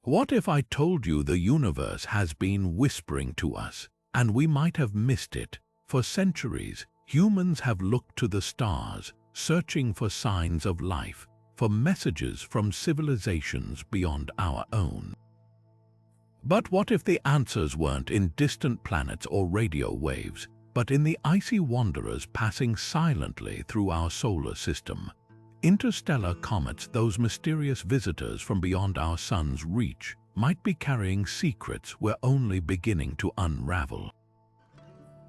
What if I told you the universe has been whispering to us, and we might have missed it? For centuries, humans have looked to the stars, searching for signs of life, for messages from civilizations beyond our own. But what if the answers weren't in distant planets or radio waves, but in the icy wanderers passing silently through our solar system? Interstellar comets, those mysterious visitors from beyond our sun's reach, might be carrying secrets we're only beginning to unravel.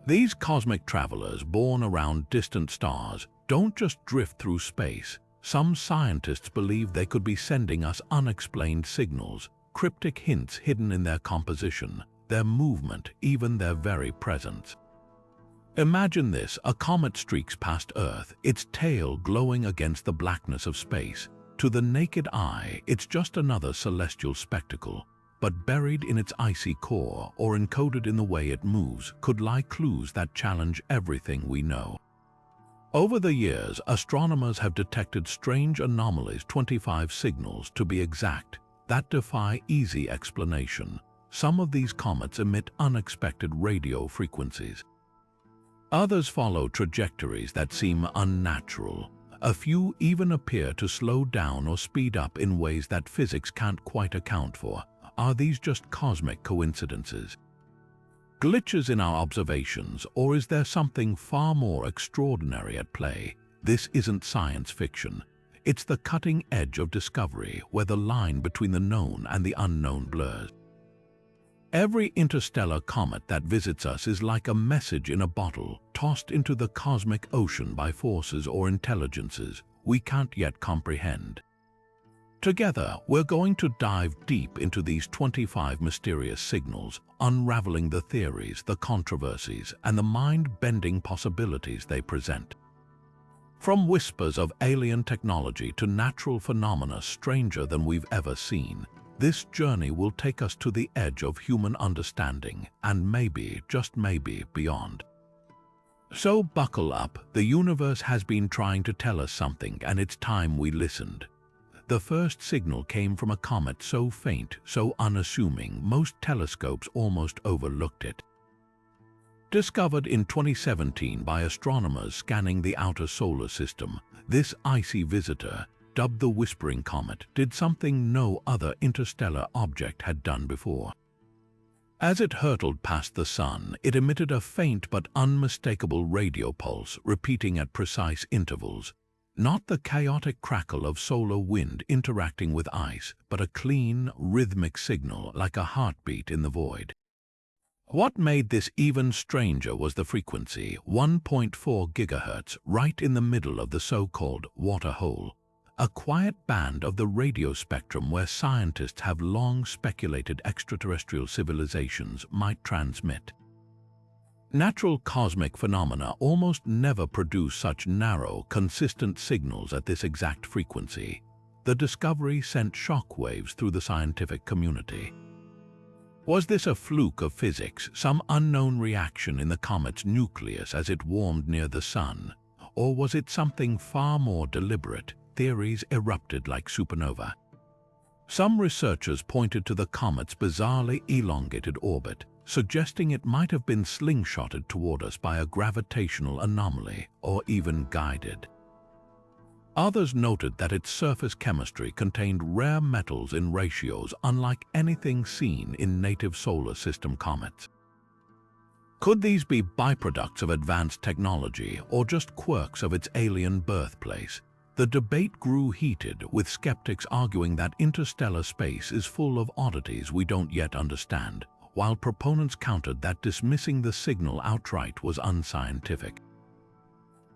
These cosmic travelers born around distant stars don't just drift through space. Some scientists believe they could be sending us unexplained signals, cryptic hints hidden in their composition, their movement, even their very presence. Imagine this: a comet streaks past Earth, its tail glowing against the blackness of space. To the naked eye, it's just another celestial spectacle, but buried in its icy core or encoded in the way it moves could lie clues that challenge everything we know. Over the years, astronomers have detected strange anomalies, 25 signals to be exact, that defy easy explanation. Some of these comets emit unexpected radio frequencies. Others follow trajectories that seem unnatural. A few even appear to slow down or speed up in ways that physics can't quite account for. Are these just cosmic coincidences? Glitches in our observations, or is there something far more extraordinary at play? This isn't science fiction. It's the cutting edge of discovery, where the line between the known and the unknown blurs. Every interstellar comet that visits us is like a message in a bottle, tossed into the cosmic ocean by forces or intelligences we can't yet comprehend. Together, we're going to dive deep into these 25 mysterious signals, unraveling the theories, the controversies, and the mind-bending possibilities they present. From whispers of alien technology to natural phenomena stranger than we've ever seen, this journey will take us to the edge of human understanding and maybe, just maybe, beyond. So buckle up, the universe has been trying to tell us something, and it's time we listened. The first signal came from a comet so faint, so unassuming, most telescopes almost overlooked it. Discovered in 2017 by astronomers scanning the outer solar system, this icy visitor, dubbed the Whispering Comet, did something no other interstellar object had done before. As it hurtled past the sun, it emitted a faint but unmistakable radio pulse, repeating at precise intervals. Not the chaotic crackle of solar wind interacting with ice, but a clean, rhythmic signal like a heartbeat in the void. What made this even stranger was the frequency, 1.4 gigahertz, right in the middle of the so-called water hole. A quiet band of the radio spectrum where scientists have long speculated extraterrestrial civilizations might transmit. Natural cosmic phenomena almost never produce such narrow, consistent signals at this exact frequency. The discovery sent shockwaves through the scientific community. Was this a fluke of physics, some unknown reaction in the comet's nucleus as it warmed near the sun? Or was it something far more deliberate? Theories erupted like supernova. Some researchers pointed to the comet's bizarrely elongated orbit, suggesting it might have been slingshotted toward us by a gravitational anomaly or even guided. Others noted that its surface chemistry contained rare metals in ratios unlike anything seen in native solar system comets. Could these be byproducts of advanced technology or just quirks of its alien birthplace? The debate grew heated, with skeptics arguing that interstellar space is full of oddities we don't yet understand, while proponents countered that dismissing the signal outright was unscientific.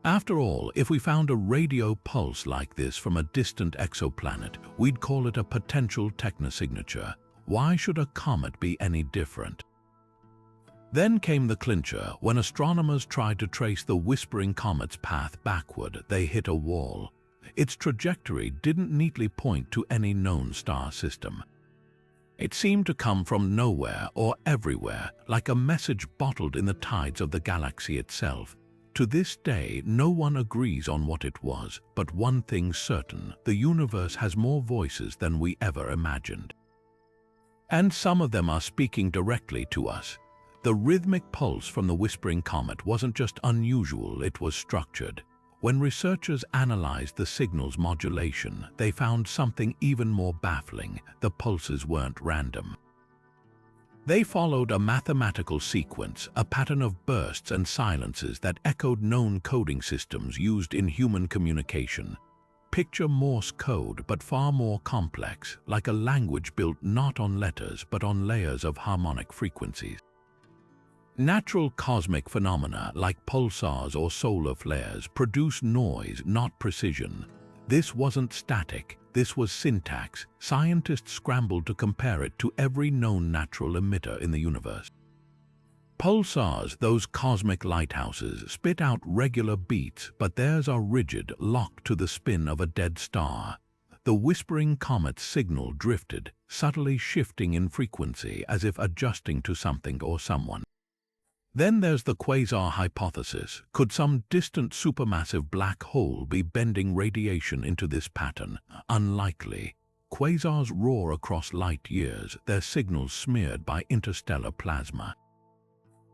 After all, if we found a radio pulse like this from a distant exoplanet, we'd call it a potential technosignature. Why should a comet be any different? Then came the clincher. When astronomers tried to trace the Whispering Comet's path backward, they hit a wall. Its trajectory didn't neatly point to any known star system. It seemed to come from nowhere or everywhere, like a message bottled in the tides of the galaxy itself. To this day, no one agrees on what it was, but one thing's certain: the universe has more voices than we ever imagined. And some of them are speaking directly to us. The rhythmic pulse from the Whispering Comet wasn't just unusual, it was structured. When researchers analyzed the signal's modulation, they found something even more baffling. The pulses weren't random. They followed a mathematical sequence, a pattern of bursts and silences that echoed known coding systems used in human communication. Picture Morse code, but far more complex, like a language built not on letters but on layers of harmonic frequencies. Natural cosmic phenomena like pulsars or solar flares produce noise, not precision. This wasn't static, this was syntax. Scientists scrambled to compare it to every known natural emitter in the universe. Pulsars, those cosmic lighthouses, spit out regular beats, but theirs are rigid, locked to the spin of a dead star. The Whispering Comet's signal drifted, subtly shifting in frequency as if adjusting to something or someone. Then there's the quasar hypothesis. Could some distant supermassive black hole be bending radiation into this pattern? Unlikely. Quasars roar across light years, their signals smeared by interstellar plasma.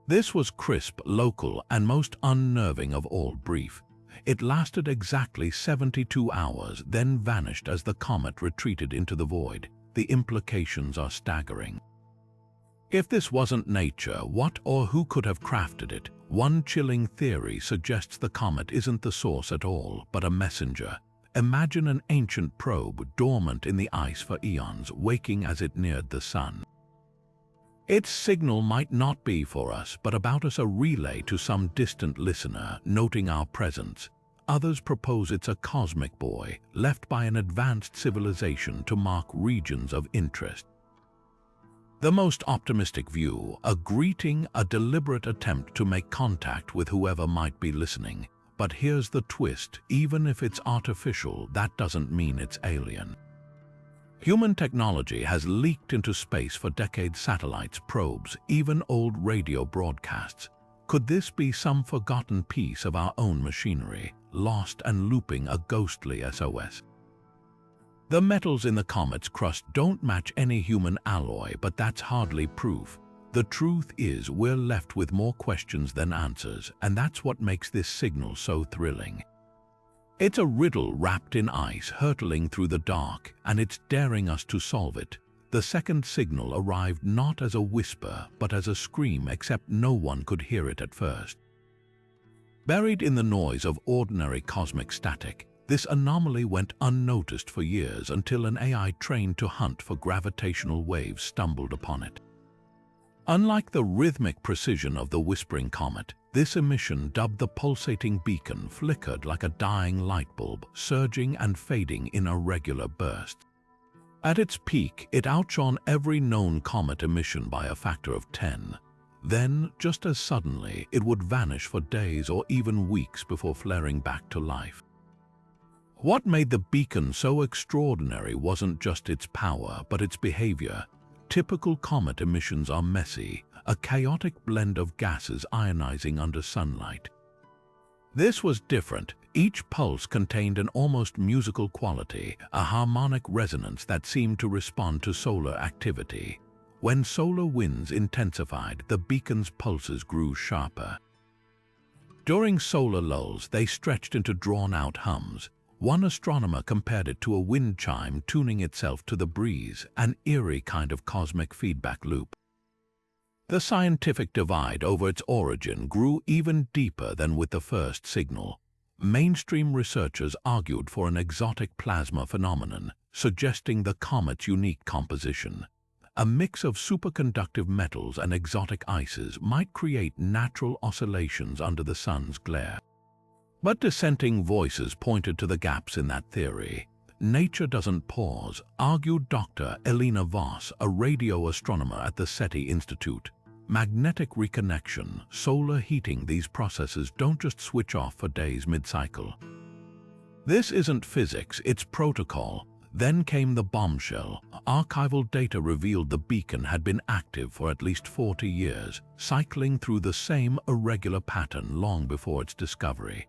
This was crisp, local, and most unnerving of all, brief. It lasted exactly 72 hours, then vanished as the comet retreated into the void. The implications are staggering. If this wasn't nature, what or who could have crafted it? One chilling theory suggests the comet isn't the source at all, but a messenger. Imagine an ancient probe dormant in the ice for eons, waking as it neared the sun. Its signal might not be for us, but about us, a relay to some distant listener, noting our presence. Others propose it's a cosmic buoy, left by an advanced civilization to mark regions of interest. The most optimistic view, a greeting, a deliberate attempt to make contact with whoever might be listening. But here's the twist, even if it's artificial, that doesn't mean it's alien. Human technology has leaked into space for decades: satellites, probes, even old radio broadcasts. Could this be some forgotten piece of our own machinery, lost and looping a ghostly SOS? The metals in the comet's crust don't match any human alloy, but that's hardly proof. The truth is, we're left with more questions than answers, and that's what makes this signal so thrilling. It's a riddle wrapped in ice, hurtling through the dark, and it's daring us to solve it. The second signal arrived not as a whisper, but as a scream, except no one could hear it at first. Buried in the noise of ordinary cosmic static, this anomaly went unnoticed for years until an AI trained to hunt for gravitational waves stumbled upon it. Unlike the rhythmic precision of the Whispering Comet, this emission, dubbed the Pulsating Beacon, flickered like a dying light bulb, surging and fading in irregular bursts. At its peak, it outshone every known comet emission by a factor of 10. Then, just as suddenly, it would vanish for days or even weeks before flaring back to life. What made the beacon so extraordinary wasn't just its power, but its behavior. Typical comet emissions are messy, a chaotic blend of gases ionizing under sunlight. This was different. Each pulse contained an almost musical quality, a harmonic resonance that seemed to respond to solar activity. When solar winds intensified, the beacon's pulses grew sharper. During solar lulls, they stretched into drawn-out hums. One astronomer compared it to a wind chime tuning itself to the breeze, an eerie kind of cosmic feedback loop. The scientific divide over its origin grew even deeper than with the first signal. Mainstream researchers argued for an exotic plasma phenomenon, suggesting the comet's unique composition. A mix of superconductive metals and exotic ices might create natural oscillations under the sun's glare. But dissenting voices pointed to the gaps in that theory. Nature doesn't pause, argued Dr. Elena Voss, a radio astronomer at the SETI Institute. Magnetic reconnection, solar heating, these processes don't just switch off for days mid-cycle. This isn't physics, it's protocol. Then came the bombshell. Archival data revealed the beacon had been active for at least 40 years, cycling through the same irregular pattern long before its discovery.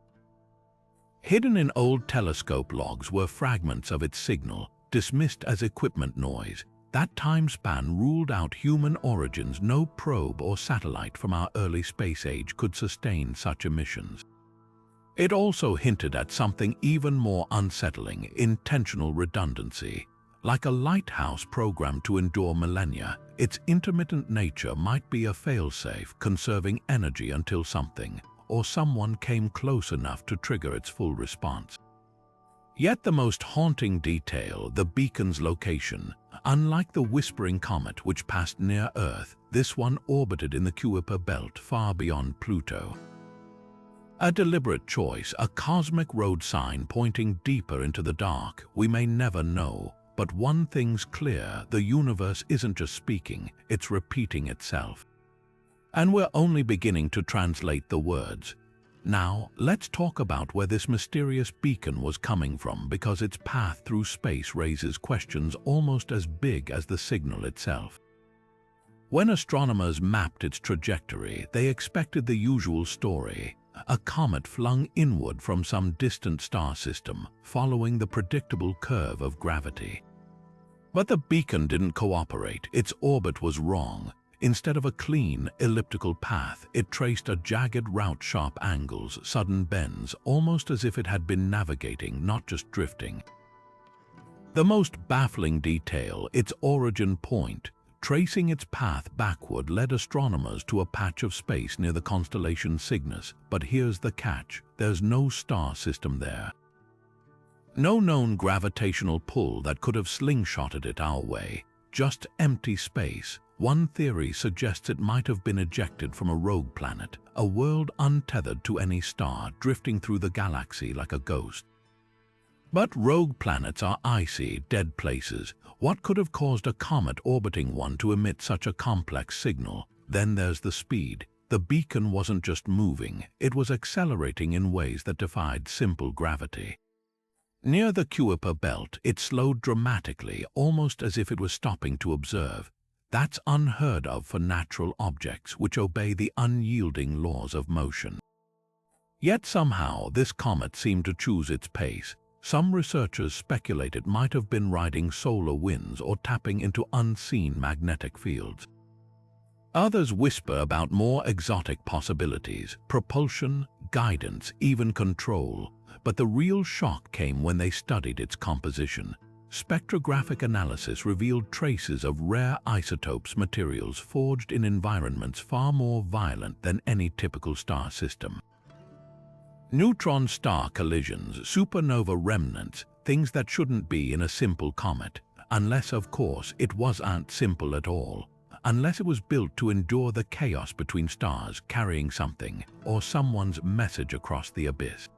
Hidden in old telescope logs were fragments of its signal, dismissed as equipment noise. That time span ruled out human origins. No probe or satellite from our early space age could sustain such emissions. It also hinted at something even more unsettling: intentional redundancy. Like a lighthouse programmed to endure millennia, its intermittent nature might be a failsafe, conserving energy until something or someone came close enough to trigger its full response. Yet the most haunting detail, the beacon's location. Unlike the Whispering Comet, which passed near Earth, this one orbited in the Kuiper belt, far beyond Pluto. A deliberate choice, a cosmic road sign pointing deeper into the dark. We may never know, but one thing's clear: the universe isn't just speaking, it's repeating itself. And we're only beginning to translate the words. Now, let's talk about where this mysterious beacon was coming from, because its path through space raises questions almost as big as the signal itself. When astronomers mapped its trajectory, they expected the usual story: a comet flung inward from some distant star system, following the predictable curve of gravity. But the beacon didn't cooperate. Its orbit was wrong. Instead of a clean, elliptical path, it traced a jagged route, sharp angles, sudden bends, almost as if it had been navigating, not just drifting. The most baffling detail, its origin point. Tracing its path backward led astronomers to a patch of space near the constellation Cygnus. But here's the catch: there's no star system there. No known gravitational pull that could have slingshotted it our way. Just empty space. One theory suggests it might have been ejected from a rogue planet, a world untethered to any star, drifting through the galaxy like a ghost. But rogue planets are icy, dead places. What could have caused a comet orbiting one to emit such a complex signal? Then there's the speed. The beacon wasn't just moving, it was accelerating in ways that defied simple gravity. Near the Kuiper belt, it slowed dramatically, almost as if it was stopping to observe. That's unheard of for natural objects, which obey the unyielding laws of motion. Yet somehow, this comet seemed to choose its pace. Some researchers speculate it might have been riding solar winds or tapping into unseen magnetic fields. Others whisper about more exotic possibilities: propulsion, guidance, even control. But the real shock came when they studied its composition. Spectrographic analysis revealed traces of rare isotopes, materials forged in environments far more violent than any typical star system. Neutron star collisions, supernova remnants, things that shouldn't be in a simple comet. Unless, of course, it wasn't simple at all. Unless it was built to endure the chaos between stars, carrying something or someone's message across the abyss.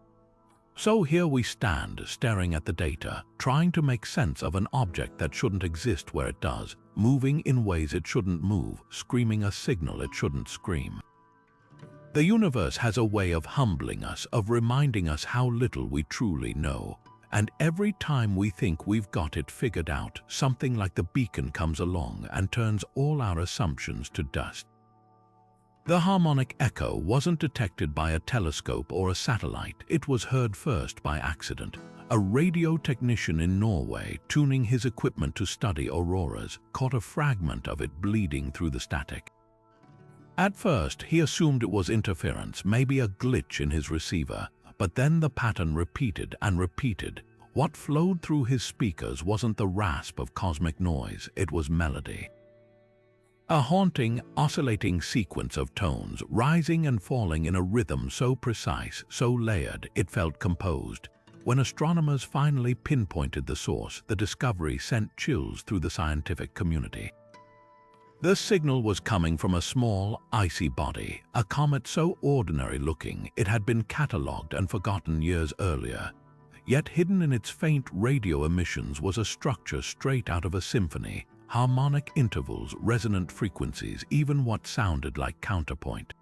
So here we stand, staring at the data, trying to make sense of an object that shouldn't exist where it does, moving in ways it shouldn't move, screaming a signal it shouldn't scream. The universe has a way of humbling us, of reminding us how little we truly know. And every time we think we've got it figured out, something like the beacon comes along and turns all our assumptions to dust. The harmonic echo wasn't detected by a telescope or a satellite. It was heard first by accident. A radio technician in Norway, tuning his equipment to study auroras, caught a fragment of it bleeding through the static. At first, he assumed it was interference, maybe a glitch in his receiver, but then the pattern repeated and repeated. What flowed through his speakers wasn't the rasp of cosmic noise, it was melody. A haunting, oscillating sequence of tones, rising and falling in a rhythm so precise, so layered, it felt composed. When astronomers finally pinpointed the source, the discovery sent chills through the scientific community. The signal was coming from a small, icy body, a comet so ordinary-looking it had been catalogued and forgotten years earlier. Yet hidden in its faint radio emissions was a structure straight out of a symphony. Harmonic intervals, resonant frequencies, even what sounded like counterpoint.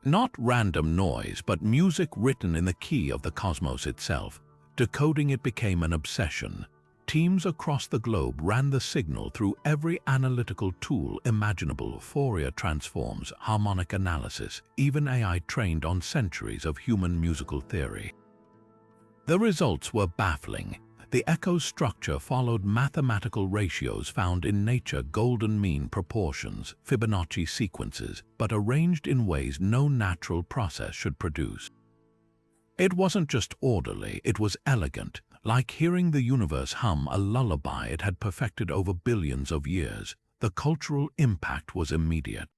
Not random noise, but music written in the key of the cosmos itself. Decoding it became an obsession. Teams across the globe ran the signal through every analytical tool imaginable: Fourier transforms, harmonic analysis, even AI trained on centuries of human musical theory. The results were baffling. The echo's structure followed mathematical ratios found in nature: golden mean proportions, Fibonacci sequences, but arranged in ways no natural process should produce. It wasn't just orderly, it was elegant, like hearing the universe hum a lullaby it had perfected over billions of years. The cultural impact was immediate.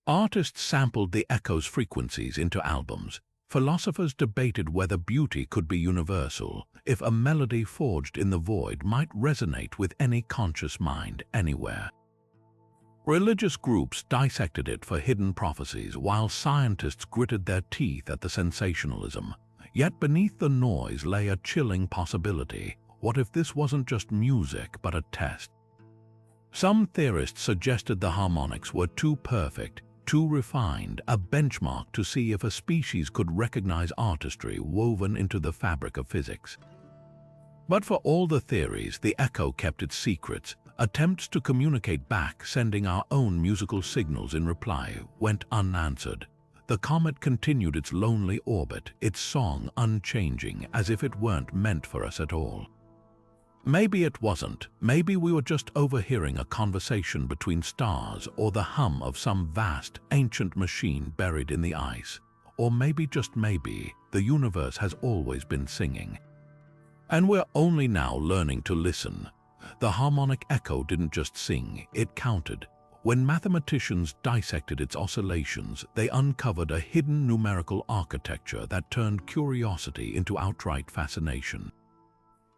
Artists sampled the echo's frequencies into albums. Philosophers debated whether beauty could be universal, if a melody forged in the void might resonate with any conscious mind anywhere. Religious groups dissected it for hidden prophecies, while scientists gritted their teeth at the sensationalism. Yet beneath the noise lay a chilling possibility. What if this wasn't just music, but a test? Some theorists suggested the harmonics were too perfect, too refined, a benchmark to see if a species could recognize artistry woven into the fabric of physics. But for all the theories, the echo kept its secrets. Attempts to communicate back, sending our own musical signals in reply, went unanswered. The comet continued its lonely orbit, its song unchanging, as if it weren't meant for us at all. Maybe it wasn't. Maybe we were just overhearing a conversation between stars, or the hum of some vast, ancient machine buried in the ice. Or maybe, just maybe, the universe has always been singing. And we're only now learning to listen. The harmonic echo didn't just sing, it counted. When mathematicians dissected its oscillations, they uncovered a hidden numerical architecture that turned curiosity into outright fascination.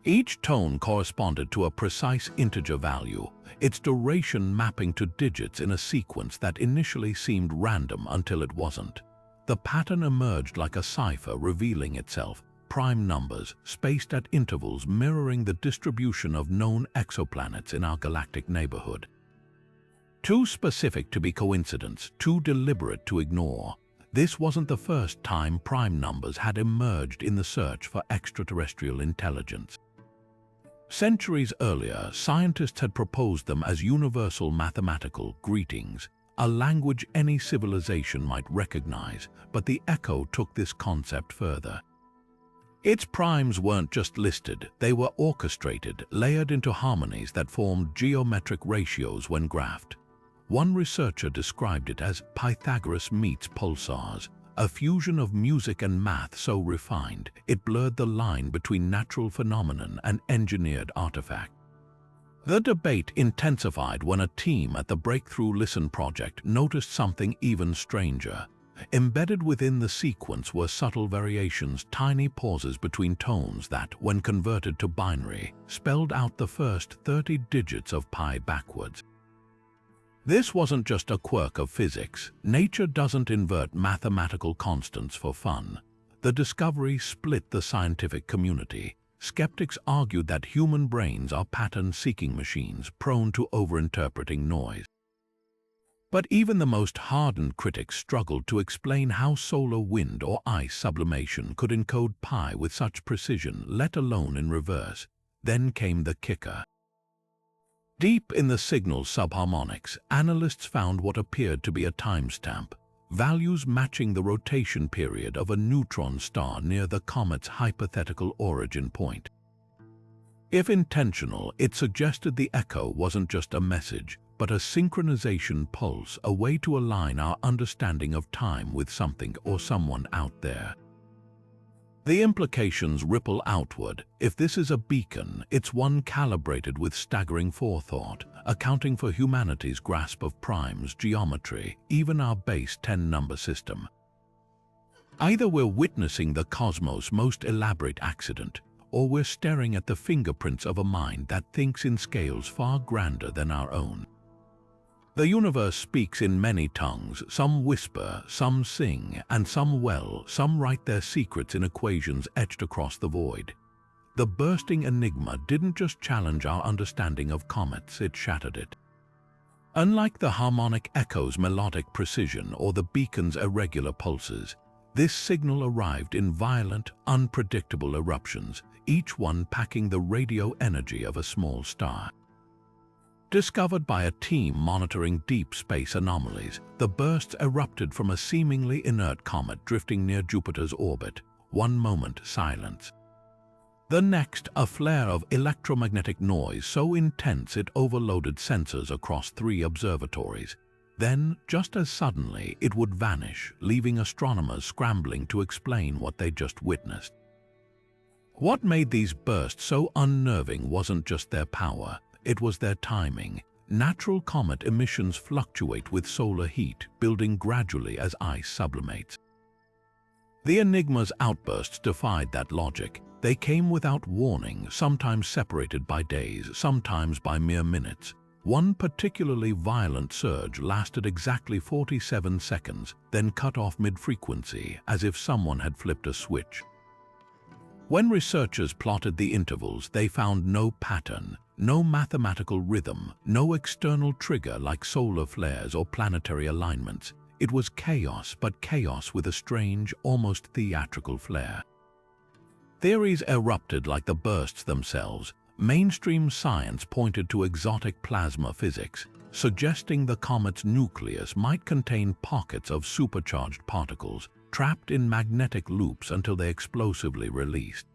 Each tone corresponded to a precise integer value, its duration mapping to digits in a sequence that initially seemed random until it wasn't. The pattern emerged like a cipher revealing itself, prime numbers, spaced at intervals mirroring the distribution of known exoplanets in our galactic neighborhood. Too specific to be coincidence, too deliberate to ignore. This wasn't the first time prime numbers had emerged in the search for extraterrestrial intelligence. Centuries earlier, scientists had proposed them as universal mathematical greetings, a language any civilization might recognize, but the echo took this concept further. Its primes weren't just listed, they were orchestrated, layered into harmonies that formed geometric ratios when graphed. One researcher described it as Pythagoras meets pulsars, a fusion of music and math so refined it blurred the line between natural phenomenon and engineered artifact. The debate intensified when a team at the Breakthrough Listen project noticed something even stranger. Embedded within the sequence were subtle variations, tiny pauses between tones that, when converted to binary, spelled out the first 30 digits of pi backwards. This wasn't just a quirk of physics. Nature doesn't invert mathematical constants for fun. The discovery split the scientific community. Skeptics argued that human brains are pattern-seeking machines prone to overinterpreting noise. But even the most hardened critics struggled to explain how solar wind or ice sublimation could encode pi with such precision, let alone in reverse. Then came the kicker. Deep in the signal's subharmonics, analysts found what appeared to be a timestamp, values matching the rotation period of a neutron star near the comet's hypothetical origin point. If intentional, it suggested the echo wasn't just a message, but a synchronization pulse, a way to align our understanding of time with something or someone out there. The implications ripple outward. If this is a beacon, it's one calibrated with staggering forethought, accounting for humanity's grasp of primes, geometry, even our base 10-number system. Either we're witnessing the cosmos' most elaborate accident, or we're staring at the fingerprints of a mind that thinks in scales far grander than our own. The universe speaks in many tongues. Some whisper, some sing, and some well, some write their secrets in equations etched across the void. The bursting enigma didn't just challenge our understanding of comets, it shattered it. Unlike the harmonic echo's melodic precision or the beacon's irregular pulses, this signal arrived in violent, unpredictable eruptions, each one packing the radio energy of a small star. Discovered by a team monitoring deep space anomalies, the bursts erupted from a seemingly inert comet drifting near Jupiter's orbit. One moment, silence. The next, a flare of electromagnetic noise so intense it overloaded sensors across 3 observatories. Then, just as suddenly, it would vanish, leaving astronomers scrambling to explain what they just witnessed. What made these bursts so unnerving wasn't just their power, it was their timing. Natural comet emissions fluctuate with solar heat, building gradually as ice sublimates. The Enigma's outbursts defied that logic. They came without warning, sometimes separated by days, sometimes by mere minutes. One particularly violent surge lasted exactly 47 seconds, then cut off mid-frequency, as if someone had flipped a switch. When researchers plotted the intervals, they found no pattern, no mathematical rhythm, no external trigger like solar flares or planetary alignments. It was chaos, but chaos with a strange, almost theatrical flair. Theories erupted like the bursts themselves. Mainstream science pointed to exotic plasma physics, suggesting the comet's nucleus might contain pockets of supercharged particles, trapped in magnetic loops until they explosively released.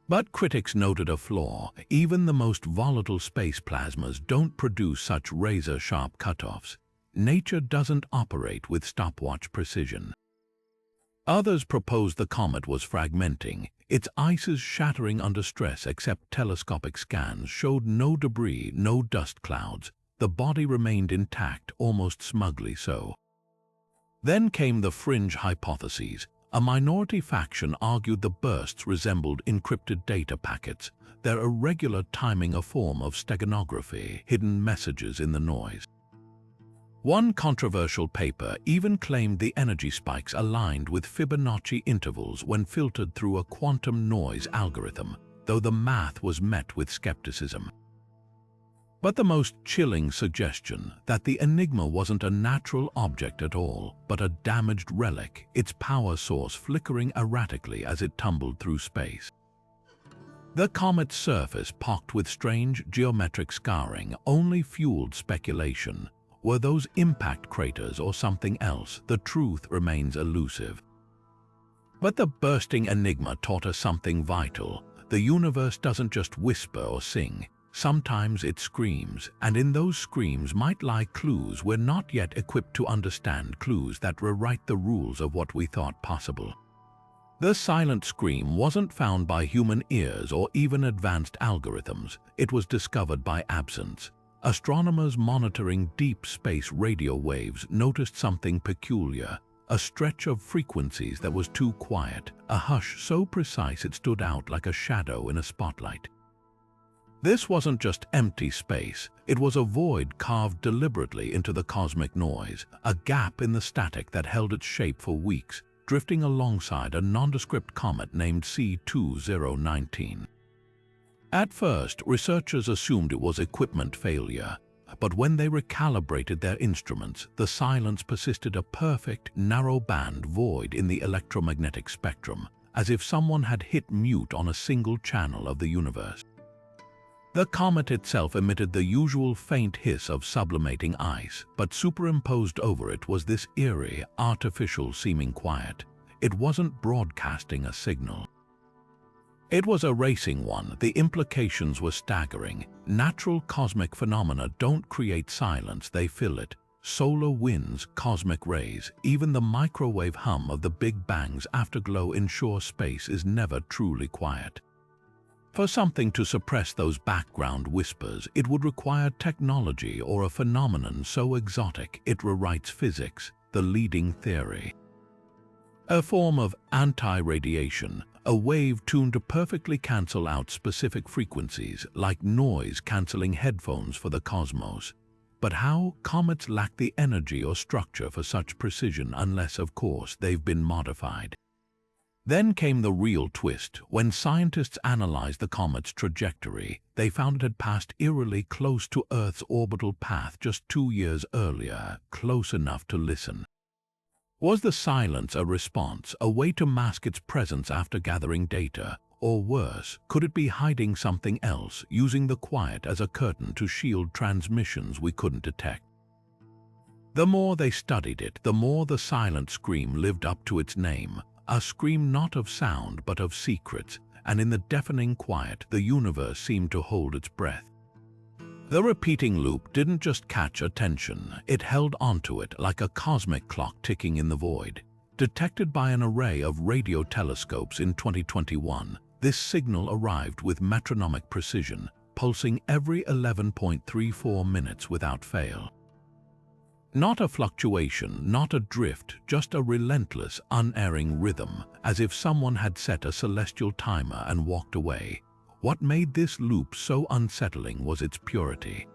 But critics noted a flaw. Even the most volatile space plasmas don't produce such razor-sharp cutoffs. Nature doesn't operate with stopwatch precision. Others proposed the comet was fragmenting, its ices shattering under stress, except telescopic scans showed no debris, no dust clouds. The body remained intact, almost smugly so. Then came the fringe hypotheses. A minority faction argued the bursts resembled encrypted data packets, their irregular timing a form of steganography, hidden messages in the noise. One controversial paper even claimed the energy spikes aligned with Fibonacci intervals when filtered through a quantum noise algorithm, though the math was met with skepticism. But the most chilling suggestion, that the Enigma wasn't a natural object at all, but a damaged relic, its power source flickering erratically as it tumbled through space. The comet's surface, pocked with strange geometric scarring, only fueled speculation. Were those impact craters or something else? The truth remains elusive. But the bursting Enigma taught us something vital. The universe doesn't just whisper or sing. Sometimes it screams, and in those screams might lie clues we're not yet equipped to understand, clues that rewrite the rules of what we thought possible. The silent scream wasn't found by human ears or even advanced algorithms. It was discovered by absence. Astronomers monitoring deep space radio waves noticed something peculiar, a stretch of frequencies that was too quiet, a hush so precise it stood out like a shadow in a spotlight. This wasn't just empty space, it was a void carved deliberately into the cosmic noise, a gap in the static that held its shape for weeks, drifting alongside a nondescript comet named C2019. At first, researchers assumed it was equipment failure, but when they recalibrated their instruments, the silence persisted, a perfect, narrow-band void in the electromagnetic spectrum, as if someone had hit mute on a single channel of the universe. The comet itself emitted the usual faint hiss of sublimating ice, but superimposed over it was this eerie, artificial-seeming quiet. It wasn't broadcasting a signal. It was a racing one. The implications were staggering. Natural cosmic phenomena don't create silence, they fill it. Solar winds, cosmic rays, even the microwave hum of the Big Bang's afterglow ensure space is never truly quiet. For something to suppress those background whispers, it would require technology or a phenomenon so exotic it rewrites physics, the leading theory. A form of anti-radiation, a wave tuned to perfectly cancel out specific frequencies, like noise-canceling headphones for the cosmos. But how? Comets lack the energy or structure for such precision unless, of course, they've been modified. Then came the real twist. When scientists analyzed the comet's trajectory, they found it had passed eerily close to Earth's orbital path just 2 years earlier, close enough to listen. Was the silence a response, a way to mask its presence after gathering data? Or worse, could it be hiding something else, using the quiet as a curtain to shield transmissions we couldn't detect? The more they studied it, the more the silent scream lived up to its name, a scream not of sound but of secrets, and in the deafening quiet, the universe seemed to hold its breath. The repeating loop didn't just catch attention, it held onto it like a cosmic clock ticking in the void. Detected by an array of radio telescopes in 2021, this signal arrived with metronomic precision, pulsing every 11.34 minutes without fail. Not a fluctuation, not a drift, just a relentless, unerring rhythm, as if someone had set a celestial timer and walked away. What made this loop so unsettling was its purity.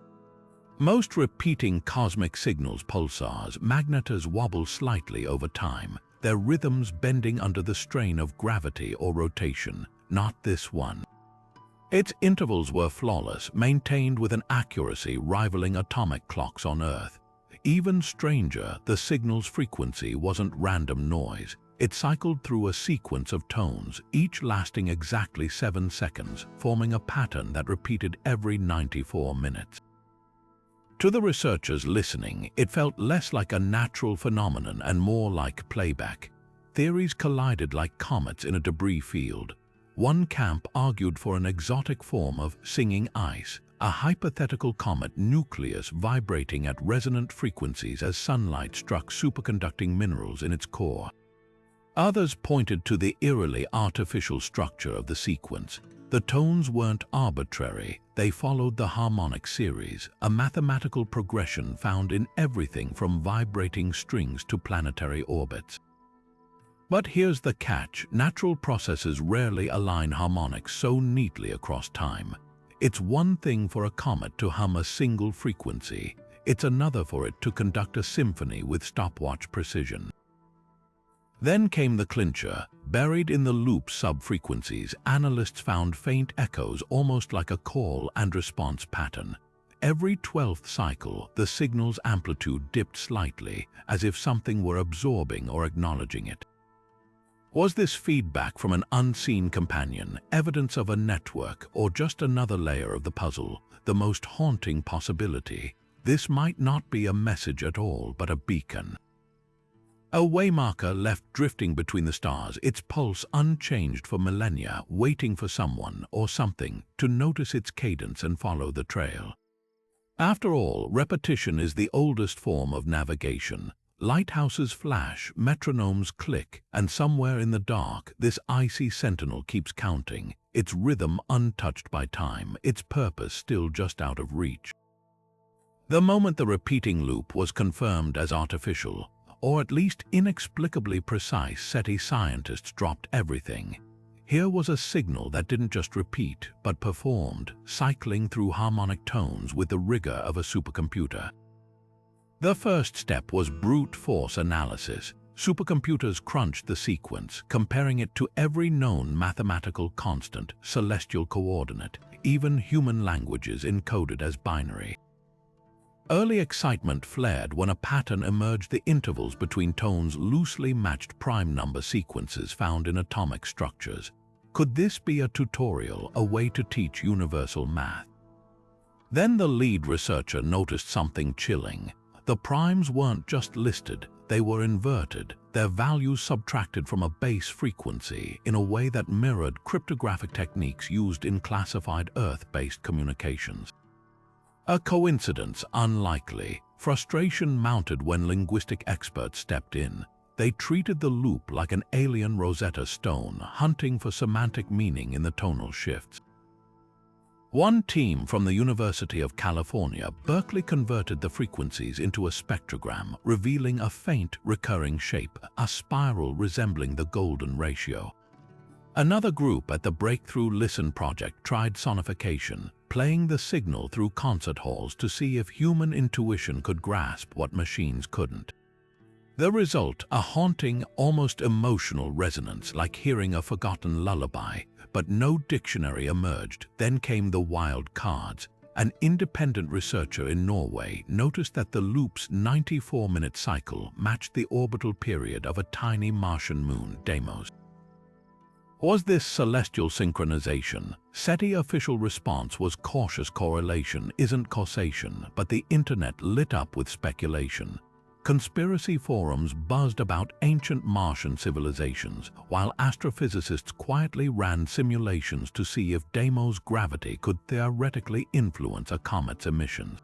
Most repeating cosmic signals pulsars, magnetars wobble slightly over time, their rhythms bending under the strain of gravity or rotation. Not this one. Its intervals were flawless, maintained with an accuracy rivaling atomic clocks on Earth. Even stranger, the signal's frequency wasn't random noise. It cycled through a sequence of tones, each lasting exactly 7 seconds, forming a pattern that repeated every 94 minutes. To the researchers listening, it felt less like a natural phenomenon and more like playback. Theories collided like comets in a debris field. One camp argued for an exotic form of singing ice, a hypothetical comet nucleus vibrating at resonant frequencies as sunlight struck superconducting minerals in its core. Others pointed to the eerily artificial structure of the sequence. The tones weren't arbitrary, they followed the harmonic series, a mathematical progression found in everything from vibrating strings to planetary orbits. But here's the catch: natural processes rarely align harmonics so neatly across time. It's one thing for a comet to hum a single frequency, it's another for it to conduct a symphony with stopwatch precision. Then came the clincher. Buried in the loop's sub-frequencies, analysts found faint echoes almost like a call and response pattern. Every 12th cycle, the signal's amplitude dipped slightly, as if something were absorbing or acknowledging it. Was this feedback from an unseen companion, evidence of a network, or just another layer of the puzzle? The most haunting possibility: this might not be a message at all, but a beacon. A waymarker left drifting between the stars, its pulse unchanged for millennia, waiting for someone or something to notice its cadence and follow the trail. After all, repetition is the oldest form of navigation. Lighthouses flash, metronomes click, and somewhere in the dark, this icy sentinel keeps counting, its rhythm untouched by time, its purpose still just out of reach. The moment the repeating loop was confirmed as artificial, or at least inexplicably precise, SETI scientists dropped everything. Here was a signal that didn't just repeat, but performed, cycling through harmonic tones with the rigor of a supercomputer. The first step was brute force analysis. Supercomputers crunched the sequence, comparing it to every known mathematical constant, celestial coordinate, even human languages encoded as binary. Early excitement flared when a pattern emerged: the intervals between tones loosely matched prime number sequences found in atomic structures. Could this be a tutorial, a way to teach universal math? Then the lead researcher noticed something chilling. The primes weren't just listed, they were inverted, their values subtracted from a base frequency in a way that mirrored cryptographic techniques used in classified Earth-based communications. A coincidence unlikely. Frustration mounted when linguistic experts stepped in. They treated the loop like an alien Rosetta Stone, hunting for semantic meaning in the tonal shifts. One team from the University of California, Berkeley, converted the frequencies into a spectrogram, revealing a faint, recurring shape, a spiral resembling the golden ratio. Another group at the Breakthrough Listen project tried sonification, playing the signal through concert halls to see if human intuition could grasp what machines couldn't. The result: a haunting, almost emotional resonance, like hearing a forgotten lullaby. But no dictionary emerged. Then came the wild cards. An independent researcher in Norway noticed that the loop's 94-minute cycle matched the orbital period of a tiny Martian moon, Deimos. Was this celestial synchronization? SETI official response was cautious correlation isn't causation, but the internet lit up with speculation. Conspiracy forums buzzed about ancient Martian civilizations, while astrophysicists quietly ran simulations to see if Deimos gravity could theoretically influence a comet's emissions.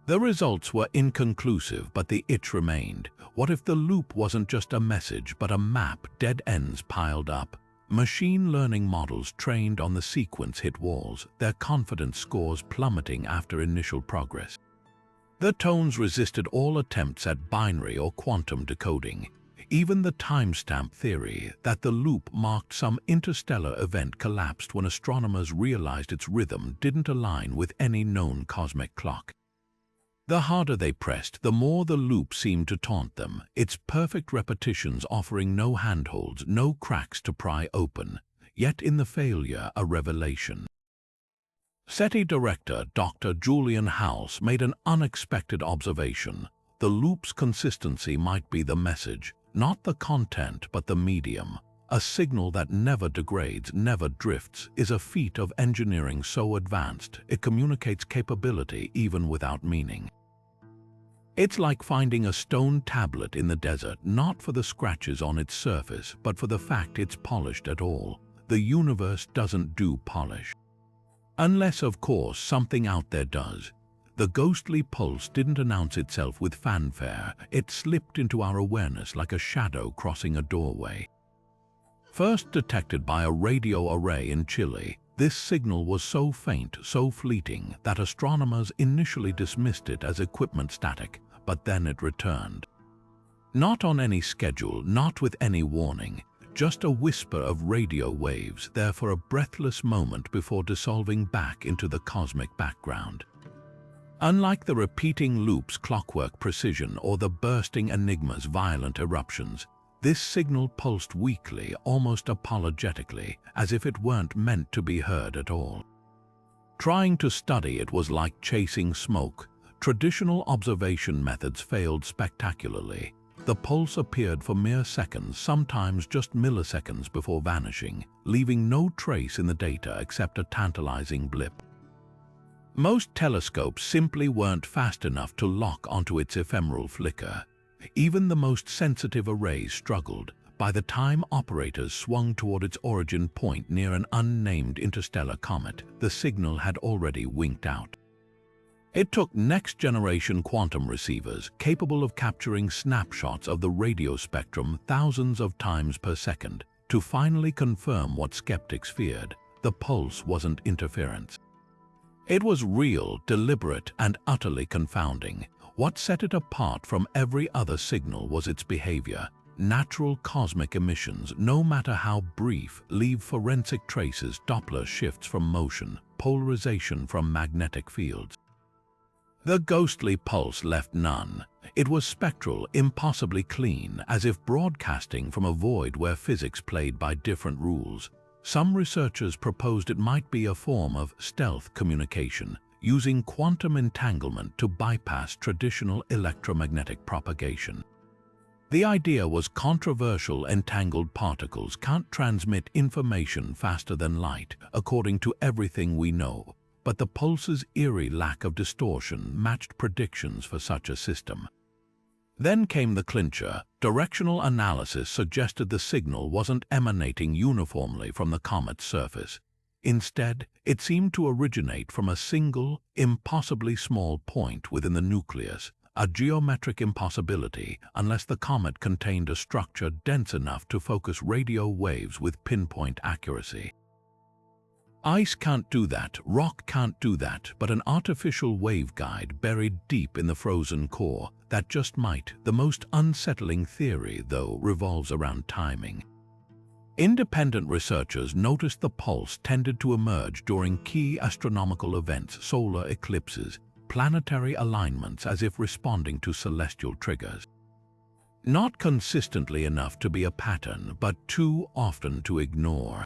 The results were inconclusive, but the itch remained. What if the loop wasn't just a message, but a map, dead ends piled up? Machine learning models trained on the sequence hit walls, their confidence scores plummeting after initial progress. The tones resisted all attempts at binary or quantum decoding. Even the timestamp theory that the loop marked some interstellar event collapsed when astronomers realized its rhythm didn't align with any known cosmic clock. The harder they pressed, the more the loop seemed to taunt them, its perfect repetitions offering no handholds, no cracks to pry open, yet in the failure a revelation. SETI director Dr. Julian House made an unexpected observation. The loop's consistency might be the message, not the content but the medium. A signal that never degrades, never drifts, is a feat of engineering so advanced it communicates capability even without meaning. It's like finding a stone tablet in the desert, not for the scratches on its surface, but for the fact it's polished at all. The universe doesn't do polish. Unless, of course, something out there does. The ghostly pulse didn't announce itself with fanfare. It slipped into our awareness like a shadow crossing a doorway. First detected by a radio array in Chile, this signal was so faint, so fleeting, that astronomers initially dismissed it as equipment static, but then it returned. Not on any schedule, not with any warning. Just a whisper of radio waves there for a breathless moment before dissolving back into the cosmic background. Unlike the repeating loop's clockwork precision or the bursting enigma's violent eruptions, this signal pulsed weakly, almost apologetically, as if it weren't meant to be heard at all. Trying to study it was like chasing smoke. Traditional observation methods failed spectacularly. The pulse appeared for mere seconds, sometimes just milliseconds before vanishing, leaving no trace in the data except a tantalizing blip. Most telescopes simply weren't fast enough to lock onto its ephemeral flicker. Even the most sensitive arrays struggled. By the time operators swung toward its origin point near an unnamed interstellar comet, the signal had already winked out. It took next-generation quantum receivers capable of capturing snapshots of the radio spectrum thousands of times per second to finally confirm what skeptics feared. The pulse wasn't interference. It was real, deliberate, and utterly confounding. What set it apart from every other signal was its behavior. Natural cosmic emissions, no matter how brief, leave forensic traces: Doppler shifts from motion, polarization from magnetic fields. The ghostly pulse left none. It was spectral, impossibly clean, as if broadcasting from a void where physics played by different rules. Some researchers proposed it might be a form of stealth communication, using quantum entanglement to bypass traditional electromagnetic propagation. The idea was controversial. Entangled particles can't transmit information faster than light, according to everything we know. But the pulse's eerie lack of distortion matched predictions for such a system. Then came the clincher. Directional analysis suggested the signal wasn't emanating uniformly from the comet's surface. Instead, it seemed to originate from a single, impossibly small point within the nucleus, a geometric impossibility unless the comet contained a structure dense enough to focus radio waves with pinpoint accuracy. Ice can't do that, rock can't do that, but an artificial waveguide buried deep in the frozen core, that just might. The most unsettling theory, though, revolves around timing. Independent researchers noticed the pulse tended to emerge during key astronomical events, solar eclipses, planetary alignments, as if responding to celestial triggers. Not consistently enough to be a pattern, but too often to ignore.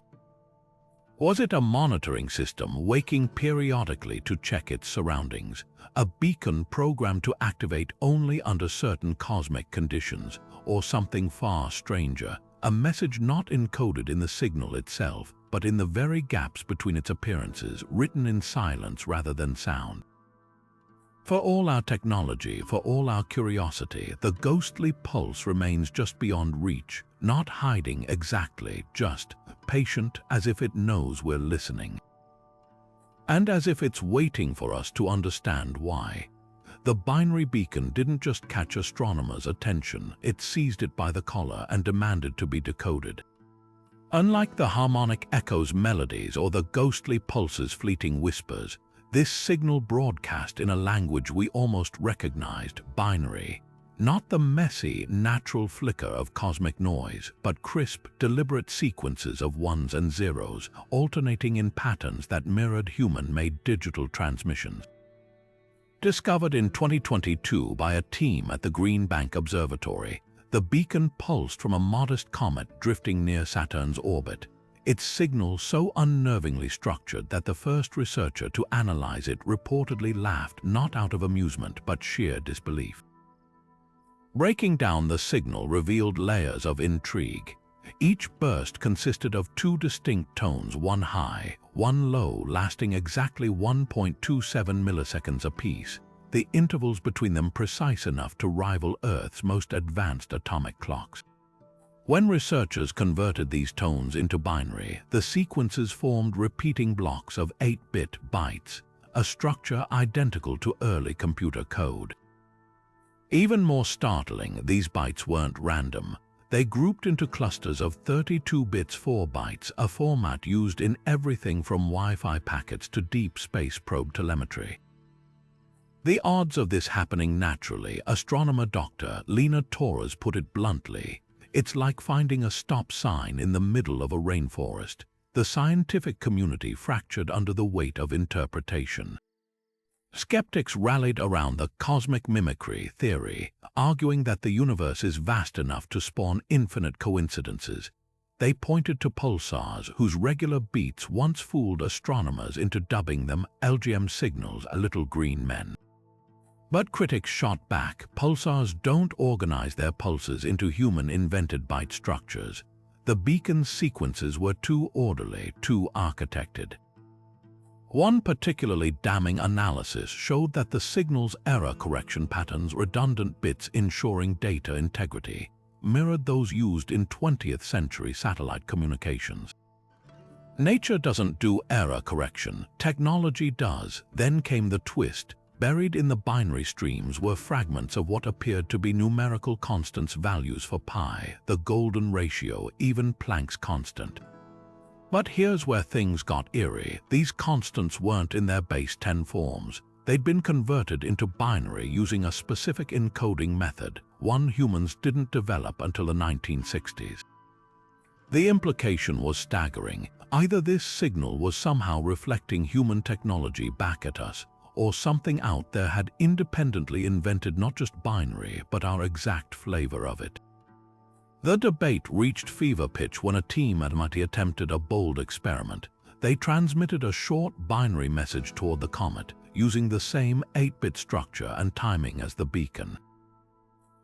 Was it a monitoring system waking periodically to check its surroundings? A beacon programmed to activate only under certain cosmic conditions? Or something far stranger, a message not encoded in the signal itself, but in the very gaps between its appearances, written in silence rather than sound? For all our technology, for all our curiosity, the ghostly pulse remains just beyond reach, not hiding exactly, just patient as if it knows we're listening. And as if it's waiting for us to understand why. The binary beacon didn't just catch astronomers' attention, it seized it by the collar and demanded to be decoded. Unlike the harmonic echoes' melodies or the ghostly pulse's fleeting whispers, this signal broadcast in a language we almost recognized, binary. Not the messy, natural flicker of cosmic noise, but crisp, deliberate sequences of ones and zeros, alternating in patterns that mirrored human-made digital transmissions. Discovered in 2022 by a team at the Green Bank Observatory, the beacon pulsed from a modest comet drifting near Saturn's orbit, its signal so unnervingly structured that the first researcher to analyze it reportedly laughed not out of amusement but sheer disbelief. Breaking down the signal revealed layers of intrigue. Each burst consisted of two distinct tones, one high, one low, lasting exactly 1.27 milliseconds apiece, the intervals between them precise enough to rival Earth's most advanced atomic clocks. When researchers converted these tones into binary, the sequences formed repeating blocks of 8-bit bytes, a structure identical to early computer code. Even more startling, these bytes weren't random. They grouped into clusters of 32 bits 4 bytes, a format used in everything from Wi-Fi packets to deep space probe telemetry. The odds of this happening naturally, astronomer Dr. Lena Torres put it bluntly, it's like finding a stop sign in the middle of a rainforest. The scientific community fractured under the weight of interpretation. Skeptics rallied around the cosmic mimicry theory, arguing that the universe is vast enough to spawn infinite coincidences. They pointed to pulsars whose regular beats once fooled astronomers into dubbing them LGM signals, little green men. But critics shot back. Pulsars don't organize their pulses into human-invented byte structures. The beacon's sequences were too orderly, too architected. One particularly damning analysis showed that the signal's error correction patterns, redundant bits ensuring data integrity, mirrored those used in 20th century satellite communications. Nature doesn't do error correction, technology does. Then came the twist. Buried in the binary streams were fragments of what appeared to be numerical constants, values for pi, the golden ratio, even Planck's constant. But here's where things got eerie. These constants weren't in their base 10 forms. They'd been converted into binary using a specific encoding method, one humans didn't develop until the 1960s. The implication was staggering. Either this signal was somehow reflecting human technology back at us, or something out there had independently invented not just binary, but our exact flavor of it. The debate reached fever pitch when a team at MIT attempted a bold experiment. They transmitted a short binary message toward the comet, using the same 8-bit structure and timing as the beacon.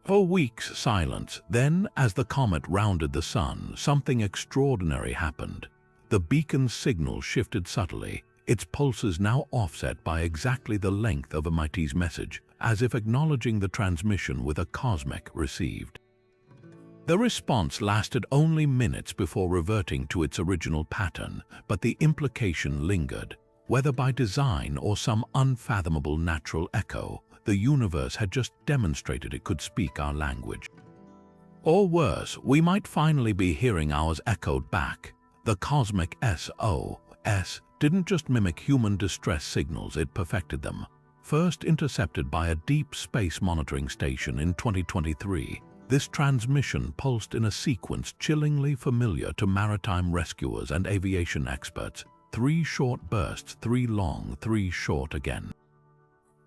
For weeks, silence. Then, as the comet rounded the sun, something extraordinary happened. The beacon's signal shifted subtly, its pulses now offset by exactly the length of MIT's message, as if acknowledging the transmission with a cosmic received. The response lasted only minutes before reverting to its original pattern, but the implication lingered. Whether by design or some unfathomable natural echo, the universe had just demonstrated it could speak our language. Or worse, we might finally be hearing ours echoed back. The Cosmic S.O.S. didn't just mimic human distress signals, it perfected them. First intercepted by a deep space monitoring station in 2023, this transmission pulsed in a sequence chillingly familiar to maritime rescuers and aviation experts. 3 short bursts, 3 long, 3 short again.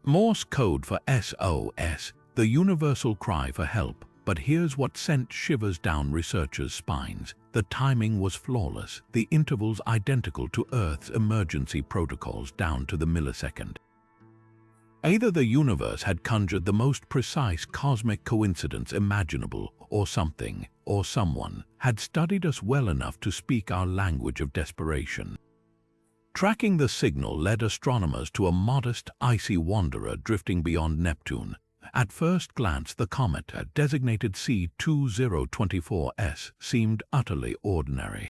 Morse code for SOS, the universal cry for help. But here's what sent shivers down researchers' spines. The timing was flawless, the intervals identical to Earth's emergency protocols down to the millisecond. Either the universe had conjured the most precise cosmic coincidence imaginable, or something, or someone, had studied us well enough to speak our language of desperation. Tracking the signal led astronomers to a modest, icy wanderer drifting beyond Neptune. At first glance, the comet, designated C2024S, seemed utterly ordinary.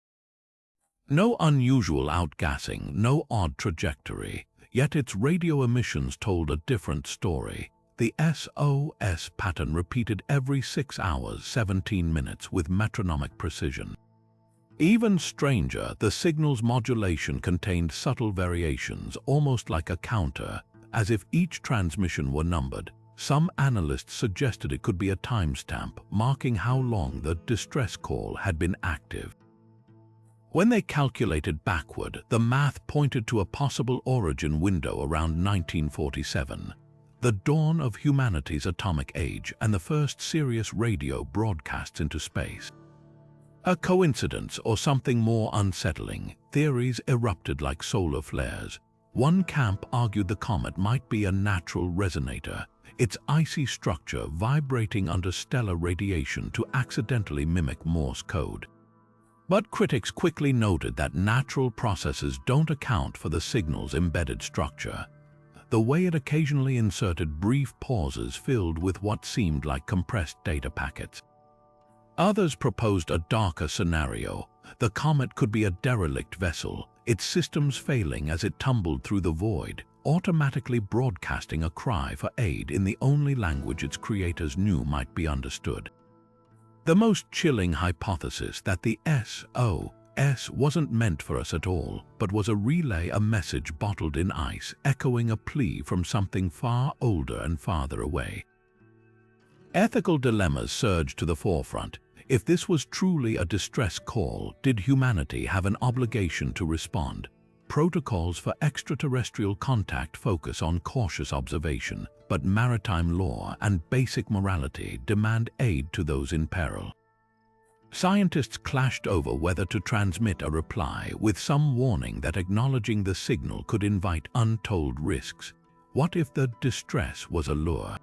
No unusual outgassing, no odd trajectory, yet its radio emissions told a different story. The SOS pattern repeated every 6 hours, 17 minutes with metronomic precision. Even stranger, the signal's modulation contained subtle variations, almost like a counter, as if each transmission were numbered. Some analysts suggested it could be a timestamp, marking how long the distress call had been active. When they calculated backward, the math pointed to a possible origin window around 1947, the dawn of humanity's atomic age and the first serious radio broadcasts into space. A coincidence or something more unsettling? Theories erupted like solar flares. One camp argued the comet might be a natural resonator, its icy structure vibrating under stellar radiation to accidentally mimic Morse code. But critics quickly noted that natural processes don't account for the signal's embedded structure. The way it occasionally inserted brief pauses filled with what seemed like compressed data packets. Others proposed a darker scenario. The comet could be a derelict vessel, its systems failing as it tumbled through the void, automatically broadcasting a cry for aid in the only language its creators knew might be understood. The most chilling hypothesis that the SOS wasn't meant for us at all, but was a message bottled in ice, echoing a plea from something far older and farther away. Ethical dilemmas surged to the forefront. If this was truly a distress call, did humanity have an obligation to respond? Protocols for extraterrestrial contact focus on cautious observation, but maritime law and basic morality demand aid to those in peril. Scientists clashed over whether to transmit a reply, with some warning that acknowledging the signal could invite untold risks. What if the distress was a lure?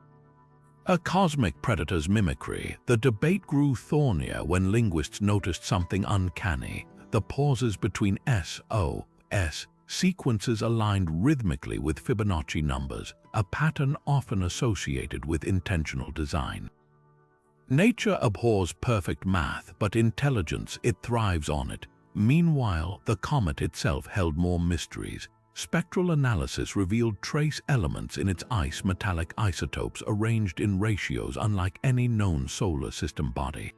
A cosmic predator's mimicry? The debate grew thornier when linguists noticed something uncanny. The pauses between SOS sequences aligned rhythmically with Fibonacci numbers, a pattern often associated with intentional design. Nature abhors perfect math, but intelligence, it thrives on it. Meanwhile, the comet itself held more mysteries. Spectral analysis revealed trace elements in its ice metallic isotopes arranged in ratios unlike any known solar system body.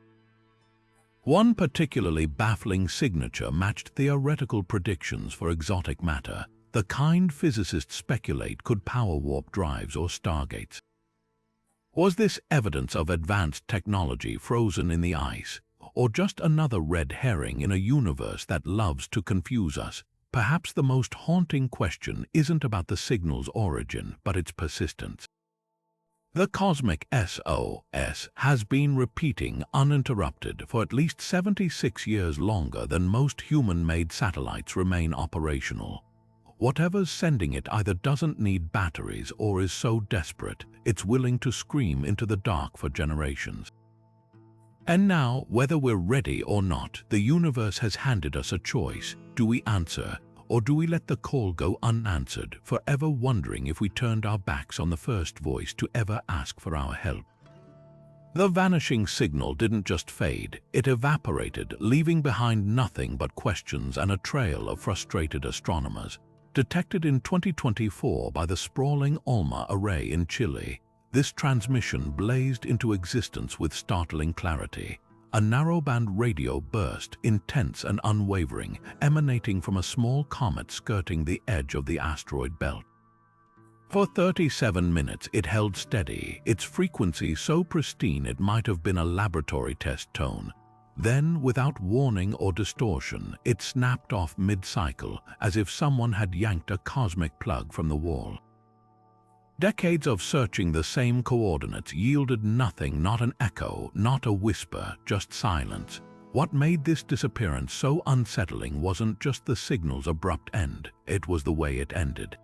One particularly baffling signature matched theoretical predictions for exotic matter, the kind physicists speculate could power warp drives or stargates. Was this evidence of advanced technology frozen in the ice, or just another red herring in a universe that loves to confuse us? Perhaps the most haunting question isn't about the signal's origin, but its persistence. The Cosmic S.O.S. has been repeating uninterrupted for at least 76 years, longer than most human-made satellites remain operational. Whatever's sending it either doesn't need batteries or is so desperate it's willing to scream into the dark for generations. And now, whether we're ready or not, the universe has handed us a choice. Do we answer, or do we let the call go unanswered, forever wondering if we turned our backs on the first voice to ever ask for our help? The vanishing signal didn't just fade, it evaporated, leaving behind nothing but questions and a trail of frustrated astronomers. Detected in 2024 by the sprawling ALMA array in Chile, this transmission blazed into existence with startling clarity. A narrowband radio burst, intense and unwavering, emanating from a small comet skirting the edge of the asteroid belt. For 37 minutes it held steady, its frequency so pristine it might have been a laboratory test tone. Then, without warning or distortion, it snapped off mid-cycle, as if someone had yanked a cosmic plug from the wall. Decades of searching the same coordinates yielded nothing, not an echo, not a whisper, just silence. What made this disappearance so unsettling wasn't just the signal's abrupt end, it was the way it ended.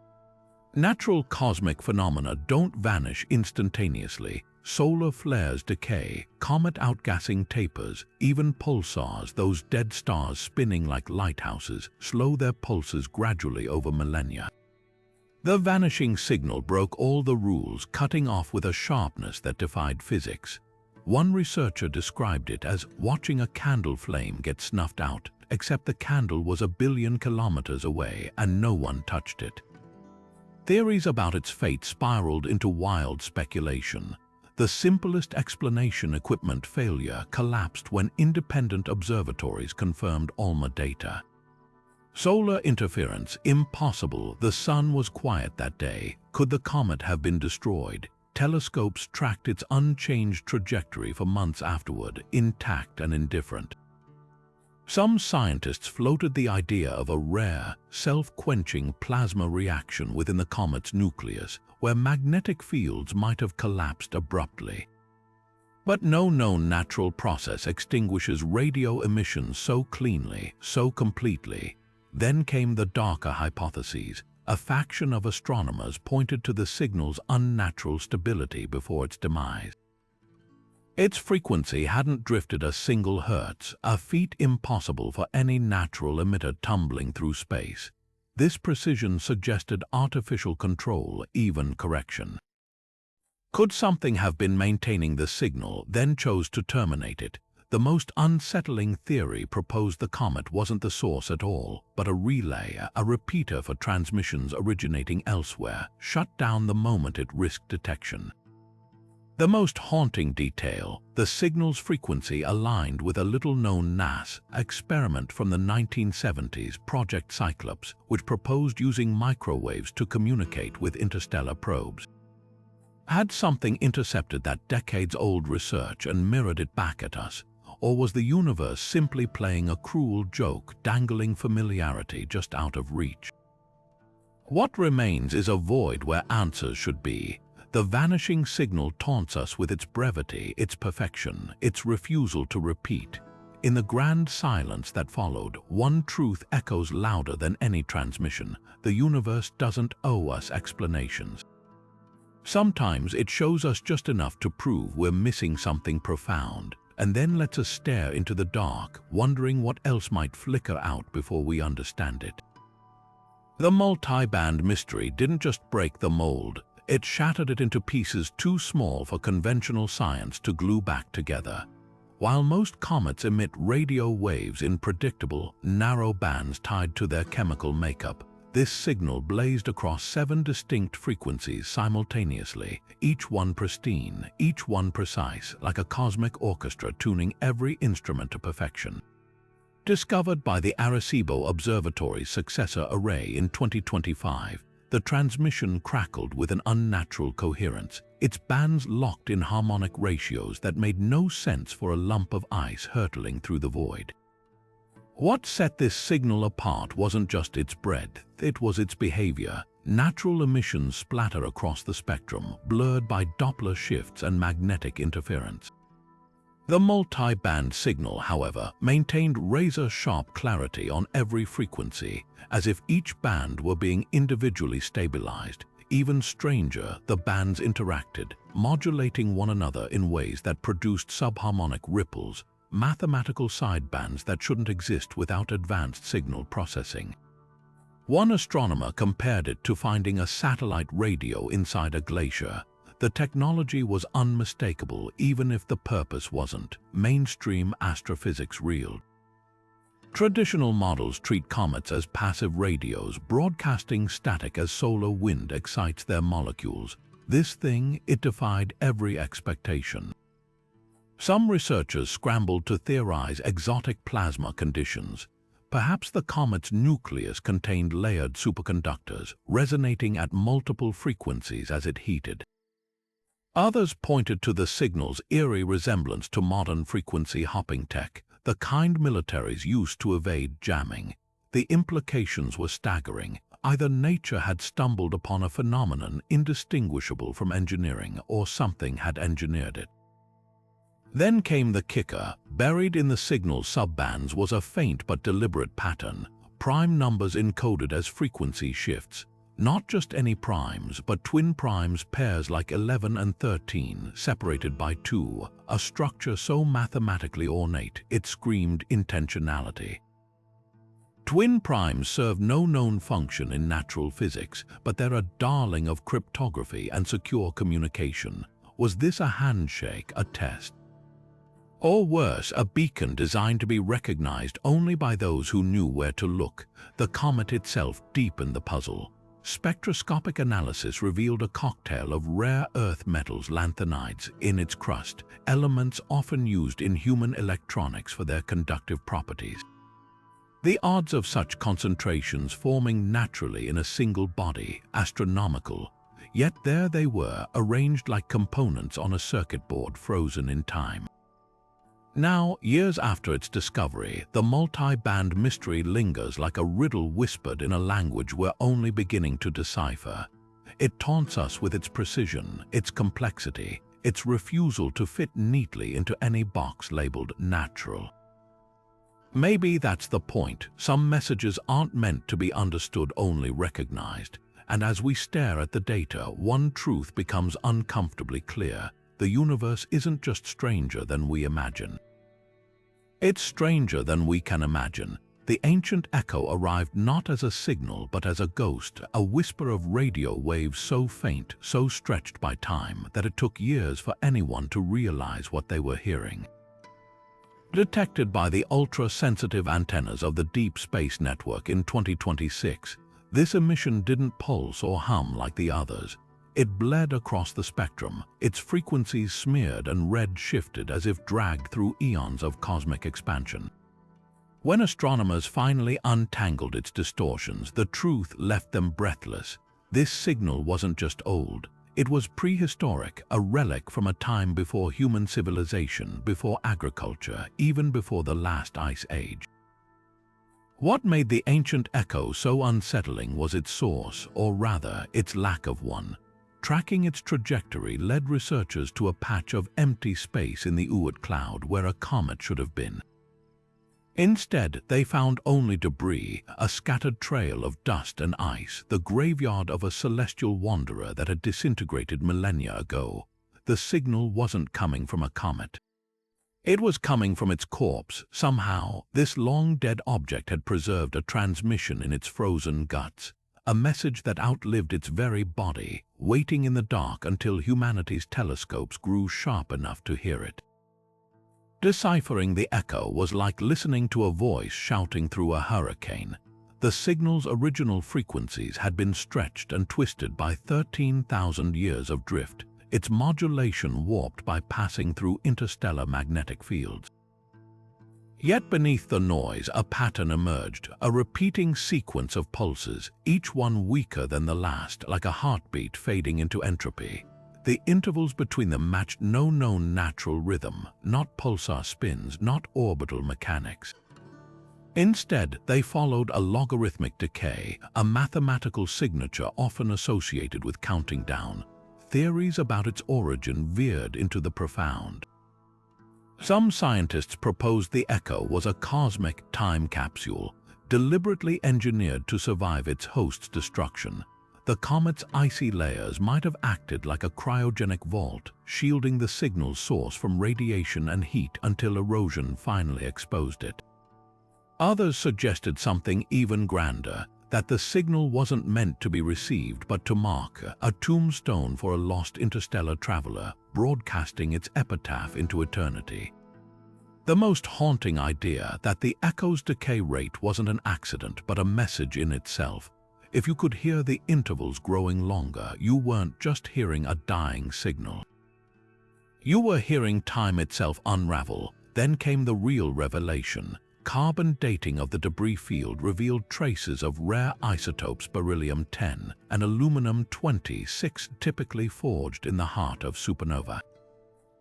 Natural cosmic phenomena don't vanish instantaneously. Solar flares decay, comet outgassing tapers, even pulsars, those dead stars spinning like lighthouses, slow their pulses gradually over millennia. The vanishing signal broke all the rules, cutting off with a sharpness that defied physics. One researcher described it as watching a candle flame get snuffed out, except the candle was a billion kilometers away and no one touched it. Theories about its fate spiraled into wild speculation. The simplest explanation, equipment failure, collapsed when independent observatories confirmed ALMA data. Solar interference, impossible. The sun was quiet that day. Could the comet have been destroyed? Telescopes tracked its unchanged trajectory for months afterward, intact and indifferent. Some scientists floated the idea of a rare, self-quenching plasma reaction within the comet's nucleus, where magnetic fields might have collapsed abruptly. But no known natural process extinguishes radio emissions so cleanly, so completely. Then came the darker hypotheses. A faction of astronomers pointed to the signal's unnatural stability before its demise. Its frequency hadn't drifted a single hertz, a feat impossible for any natural emitter tumbling through space. This precision suggested artificial control, even correction. Could something have been maintaining the signal, then chose to terminate it? The most unsettling theory proposed the comet wasn't the source at all, but a relay, a repeater for transmissions originating elsewhere, shut down the moment it risked detection. The most haunting detail, the signal's frequency aligned with a little-known NASA experiment from the 1970s, Project Cyclops, which proposed using microwaves to communicate with interstellar probes. Had something intercepted that decades-old research and mirrored it back at us? Or was the universe simply playing a cruel joke, dangling familiarity just out of reach? What remains is a void where answers should be. The vanishing signal taunts us with its brevity, its perfection, its refusal to repeat. In the grand silence that followed, one truth echoes louder than any transmission: the universe doesn't owe us explanations. Sometimes it shows us just enough to prove we're missing something profound, and then lets us stare into the dark, wondering what else might flicker out before we understand it. The multi-band mystery didn't just break the mold. It shattered it into pieces too small for conventional science to glue back together. While most comets emit radio waves in predictable, narrow bands tied to their chemical makeup, this signal blazed across 7 distinct frequencies simultaneously, each one pristine, each one precise, like a cosmic orchestra tuning every instrument to perfection. Discovered by the Arecibo Observatory's successor array in 2025, the transmission crackled with an unnatural coherence, its bands locked in harmonic ratios that made no sense for a lump of ice hurtling through the void. What set this signal apart wasn't just its breadth, it was its behavior. Natural emissions splatter across the spectrum, blurred by Doppler shifts and magnetic interference. The multi-band signal, however, maintained razor-sharp clarity on every frequency, as if each band were being individually stabilized. Even stranger, the bands interacted, modulating one another in ways that produced subharmonic ripples, mathematical sidebands that shouldn't exist without advanced signal processing. One astronomer compared it to finding a satellite radio inside a glacier. The technology was unmistakable, even if the purpose wasn't. Mainstream astrophysics reeled. Traditional models treat comets as passive radios, broadcasting static as solar wind excites their molecules. This thing, it defied every expectation. Some researchers scrambled to theorize exotic plasma conditions. Perhaps the comet's nucleus contained layered superconductors, resonating at multiple frequencies as it heated. Others pointed to the signal's eerie resemblance to modern frequency-hopping tech, the kind militaries used to evade jamming. The implications were staggering. Either nature had stumbled upon a phenomenon indistinguishable from engineering, or something had engineered it. Then came the kicker. Buried in the signal's subbands was a faint but deliberate pattern, prime numbers encoded as frequency shifts. Not just any primes, but twin primes pairs like 11 and 13, separated by 2, a structure so mathematically ornate it screamed intentionality. Twin primes serve no known function in natural physics, but they're a darling of cryptography and secure communication. Was this a handshake, a test? Or worse, a beacon designed to be recognized only by those who knew where to look? The comet itself deepened the puzzle. Spectroscopic analysis revealed a cocktail of rare earth metals lanthanides in its crust, elements often used in human electronics for their conductive properties. The odds of such concentrations forming naturally in a single body, astronomical. Yet there they were, arranged like components on a circuit board frozen in time. Now, years after its discovery, the multi-band mystery lingers like a riddle whispered in a language we're only beginning to decipher. It taunts us with its precision, its complexity, its refusal to fit neatly into any box labeled natural. Maybe that's the point. Some messages aren't meant to be understood, only recognized. And as we stare at the data, one truth becomes uncomfortably clear. The universe isn't just stranger than we imagine. It's stranger than we can imagine. The ancient echo arrived not as a signal, but as a ghost, a whisper of radio waves so faint, so stretched by time, that it took years for anyone to realize what they were hearing. Detected by the ultra-sensitive antennas of the Deep Space Network in 2026, this emission didn't pulse or hum like the others. It bled across the spectrum, its frequencies smeared and red-shifted as if dragged through eons of cosmic expansion. When astronomers finally untangled its distortions, the truth left them breathless. This signal wasn't just old. It was prehistoric, a relic from a time before human civilization, before agriculture, even before the last ice age. What made the ancient echo so unsettling was its source, or rather, its lack of one. Tracking its trajectory led researchers to a patch of empty space in the Oort cloud where a comet should have been. Instead, they found only debris, a scattered trail of dust and ice, the graveyard of a celestial wanderer that had disintegrated millennia ago. The signal wasn't coming from a comet. It was coming from its corpse. Somehow, this long-dead object had preserved a transmission in its frozen guts. A message that outlived its very body, waiting in the dark until humanity's telescopes grew sharp enough to hear it. Deciphering the echo was like listening to a voice shouting through a hurricane. The signal's original frequencies had been stretched and twisted by 13,000 years of drift, its modulation warped by passing through interstellar magnetic fields. Yet beneath the noise, a pattern emerged, a repeating sequence of pulses, each one weaker than the last, like a heartbeat fading into entropy. The intervals between them matched no known natural rhythm, not pulsar spins, not orbital mechanics. Instead, they followed a logarithmic decay, a mathematical signature often associated with counting down. Theories about its origin veered into the profound. Some scientists proposed the echo was a cosmic time capsule, deliberately engineered to survive its host's destruction. The comet's icy layers might have acted like a cryogenic vault, shielding the signal's source from radiation and heat until erosion finally exposed it. Others suggested something even grander, that the signal wasn't meant to be received but to mark, a tombstone for a lost interstellar traveler, broadcasting its epitaph into eternity. The most haunting idea, that the echo's decay rate wasn't an accident but a message in itself. If you could hear the intervals growing longer, you weren't just hearing a dying signal. You were hearing time itself unravel. Then came the real revelation. Carbon dating of the debris field revealed traces of rare isotopes beryllium-10 and aluminum-26, typically forged in the heart of supernova.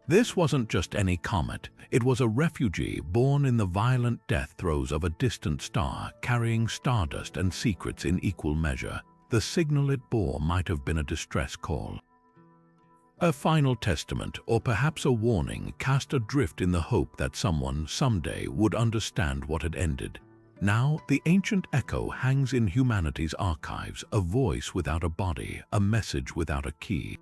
This wasn't just any comet. It was a refugee born in the violent death throes of a distant star, carrying stardust and secrets in equal measure. The signal it bore might have been a distress call, a final testament, or perhaps a warning cast adrift in the hope that someone someday would understand what had ended. Now, the ancient echo hangs in humanity's archives, a voice without a body, a message without a key.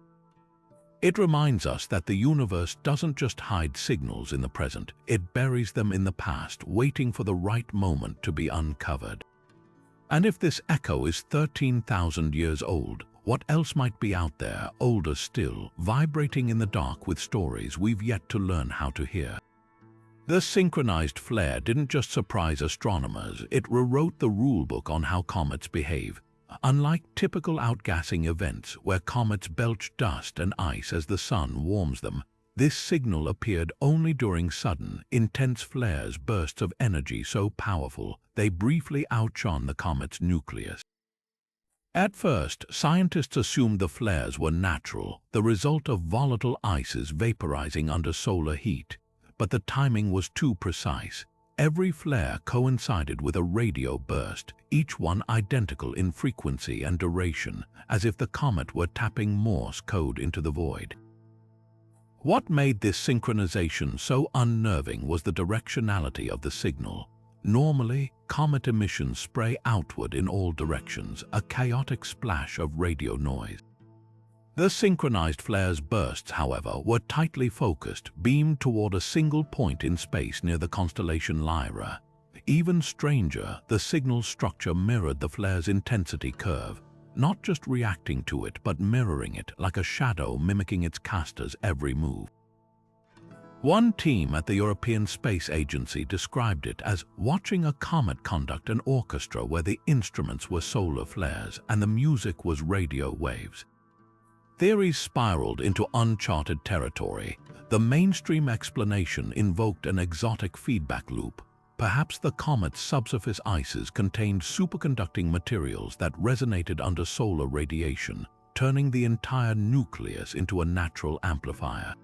It reminds us that the universe doesn't just hide signals in the present, it buries them in the past, waiting for the right moment to be uncovered. And if this echo is 13,000 years old, what else might be out there, older still, vibrating in the dark with stories we've yet to learn how to hear? The synchronized flare didn't just surprise astronomers, it rewrote the rulebook on how comets behave. Unlike typical outgassing events where comets belch dust and ice as the sun warms them, this signal appeared only during sudden, intense flares, bursts of energy so powerful they briefly outshone the comet's nucleus. At first, scientists assumed the flares were natural, the result of volatile ices vaporizing under solar heat. But the timing was too precise. Every flare coincided with a radio burst, each one identical in frequency and duration, as if the comet were tapping Morse code into the void. What made this synchronization so unnerving was the directionality of the signal. Normally, comet emissions spray outward in all directions, a chaotic splash of radio noise. The synchronized flare's bursts, however, were tightly focused, beamed toward a single point in space near the constellation Lyra. Even stranger, the signal's structure mirrored the flare's intensity curve, not just reacting to it but mirroring it like a shadow mimicking its caster's every move. One team at the European Space Agency described it as watching a comet conduct an orchestra where the instruments were solar flares and the music was radio waves. Theories spiraled into uncharted territory. The mainstream explanation invoked an exotic feedback loop. Perhaps the comet's subsurface ices contained superconducting materials that resonated under solar radiation, turning the entire nucleus into a natural amplifier.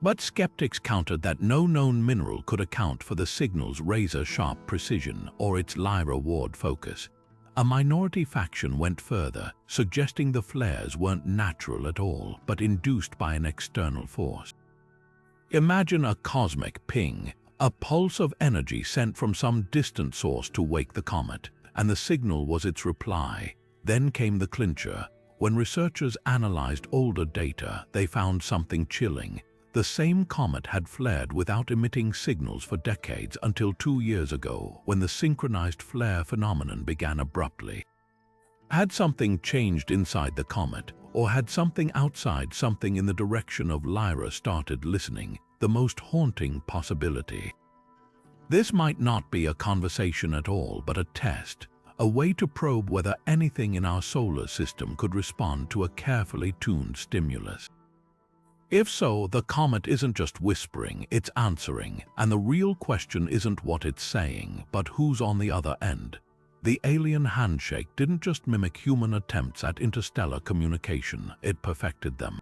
But skeptics countered that no known mineral could account for the signal's razor-sharp precision or its Lyra-ward focus. A minority faction went further, suggesting the flares weren't natural at all, but induced by an external force. Imagine a cosmic ping, a pulse of energy sent from some distant source to wake the comet, and the signal was its reply. Then came the clincher. When researchers analyzed older data, they found something chilling. The same comet had flared without emitting signals for decades until 2 years ago, when the synchronized flare phenomenon began abruptly. Had something changed inside the comet, or had something outside something in the direction of Lyra started listening? The most haunting possibility. This might not be a conversation at all, but a test, a way to probe whether anything in our solar system could respond to a carefully tuned stimulus. If so, the comet isn't just whispering, it's answering, and the real question isn't what it's saying, but who's on the other end. The alien handshake didn't just mimic human attempts at interstellar communication, it perfected them.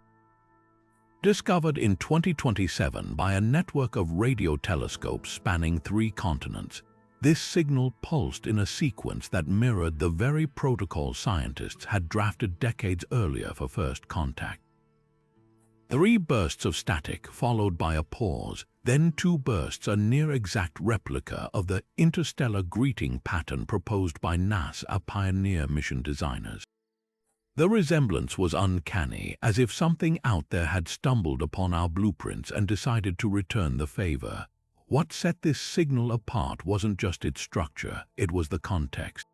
Discovered in 2027 by a network of radio telescopes spanning 3 continents, this signal pulsed in a sequence that mirrored the very protocol scientists had drafted decades earlier for first contact. 3 bursts of static followed by a pause, then 2 bursts, a near-exact replica of the interstellar greeting pattern proposed by NASA pioneer mission designers. The resemblance was uncanny, as if something out there had stumbled upon our blueprints and decided to return the favor. What set this signal apart wasn't just its structure, it was the context.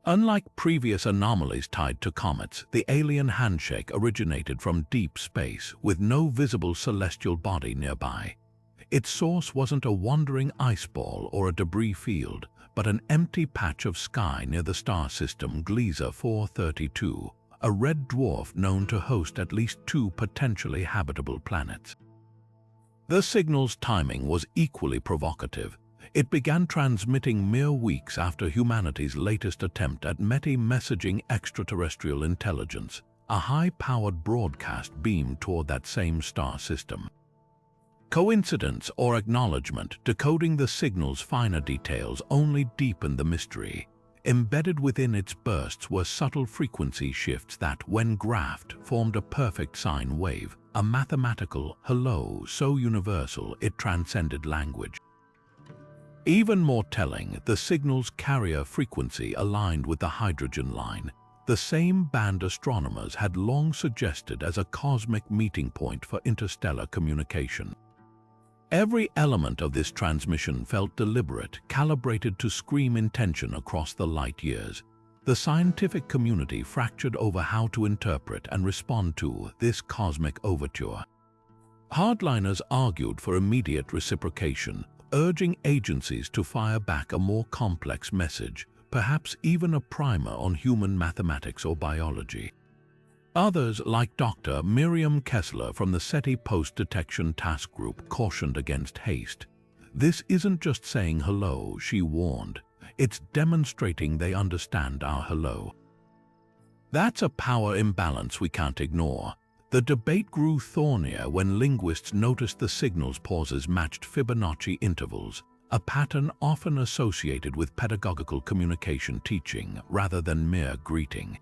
Unlike previous anomalies tied to comets, the alien handshake originated from deep space with no visible celestial body nearby. Its source wasn't a wandering ice ball or a debris field, but an empty patch of sky near the star system Gliese 432, a red dwarf known to host at least 2 potentially habitable planets. The signal's timing was equally provocative. It began transmitting mere weeks after humanity's latest attempt at messaging extraterrestrial intelligence, a high-powered broadcast beamed toward that same star system. Coincidence or acknowledgement, decoding the signal's finer details only deepened the mystery. Embedded within its bursts were subtle frequency shifts that, when graphed, formed a perfect sine wave, a mathematical hello so universal it transcended language. Even more telling, the signal's carrier frequency aligned with the hydrogen line, the same band astronomers had long suggested as a cosmic meeting point for interstellar communication. Every element of this transmission felt deliberate, calibrated to scream intention across the light years. The scientific community fractured over how to interpret and respond to this cosmic overture. Hardliners argued for immediate reciprocation, urging agencies to fire back a more complex message, perhaps even a primer on human mathematics or biology. Others, like Dr. Miriam Kessler from the SETI Post-Detection Task Group, cautioned against haste. "This isn't just saying hello," she warned. "It's demonstrating they understand our hello." That's a power imbalance we can't ignore. The debate grew thornier when linguists noticed the signal's pauses matched Fibonacci intervals, a pattern often associated with pedagogical communication teaching rather than mere greeting.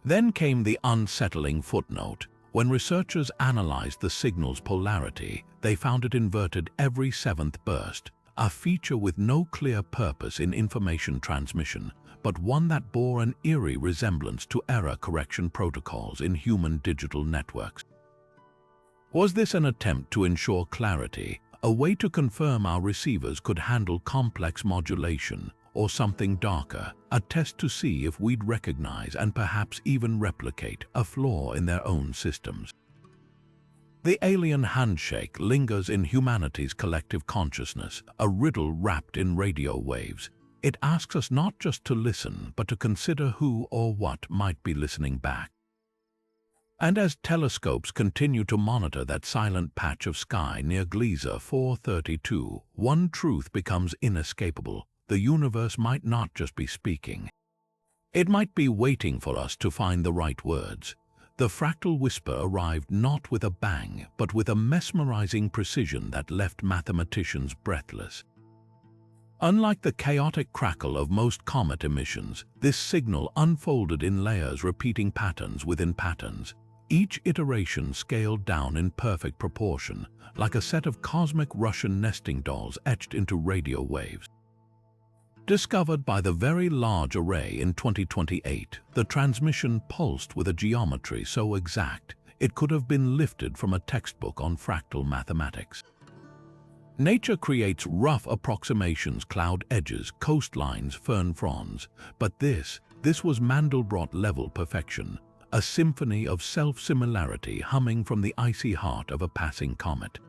Then came the unsettling footnote. When researchers analyzed the signal's polarity, they found it inverted every seventh burst, a feature with no clear purpose in information transmission, but one that bore an eerie resemblance to error correction protocols in human digital networks. Was this an attempt to ensure clarity, a way to confirm our receivers could handle complex modulation, or something darker, a test to see if we'd recognize and perhaps even replicate a flaw in their own systems? The alien handshake lingers in humanity's collective consciousness, a riddle wrapped in radio waves. It asks us not just to listen, but to consider who or what might be listening back. And as telescopes continue to monitor that silent patch of sky near Gliese 432, one truth becomes inescapable: the universe might not just be speaking. It might be waiting for us to find the right words. The fractal whisper arrived not with a bang, but with a mesmerizing precision that left mathematicians breathless. Unlike the chaotic crackle of most comet emissions, this signal unfolded in layers, repeating patterns within patterns, each iteration scaled down in perfect proportion, like a set of cosmic Russian nesting dolls etched into radio waves. Discovered by the Very Large Array in 2028, the transmission pulsed with a geometry so exact it could have been lifted from a textbook on fractal mathematics. Nature creates rough approximations, cloud edges, coastlines, fern fronds, but this was Mandelbrot-level perfection, a symphony of self-similarity humming from the icy heart of a passing comet.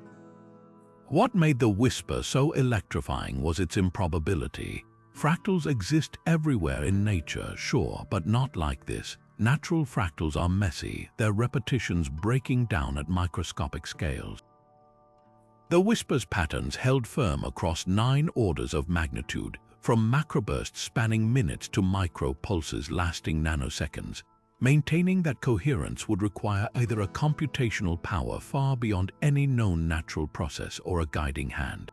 What made the whisper so electrifying was its improbability. Fractals exist everywhere in nature, sure, but not like this. Natural fractals are messy, their repetitions breaking down at microscopic scales. The whisper's patterns held firm across 9 orders of magnitude, from macrobursts spanning minutes to micro-pulses lasting nanoseconds. Maintaining that coherence would require either a computational power far beyond any known natural process or a guiding hand.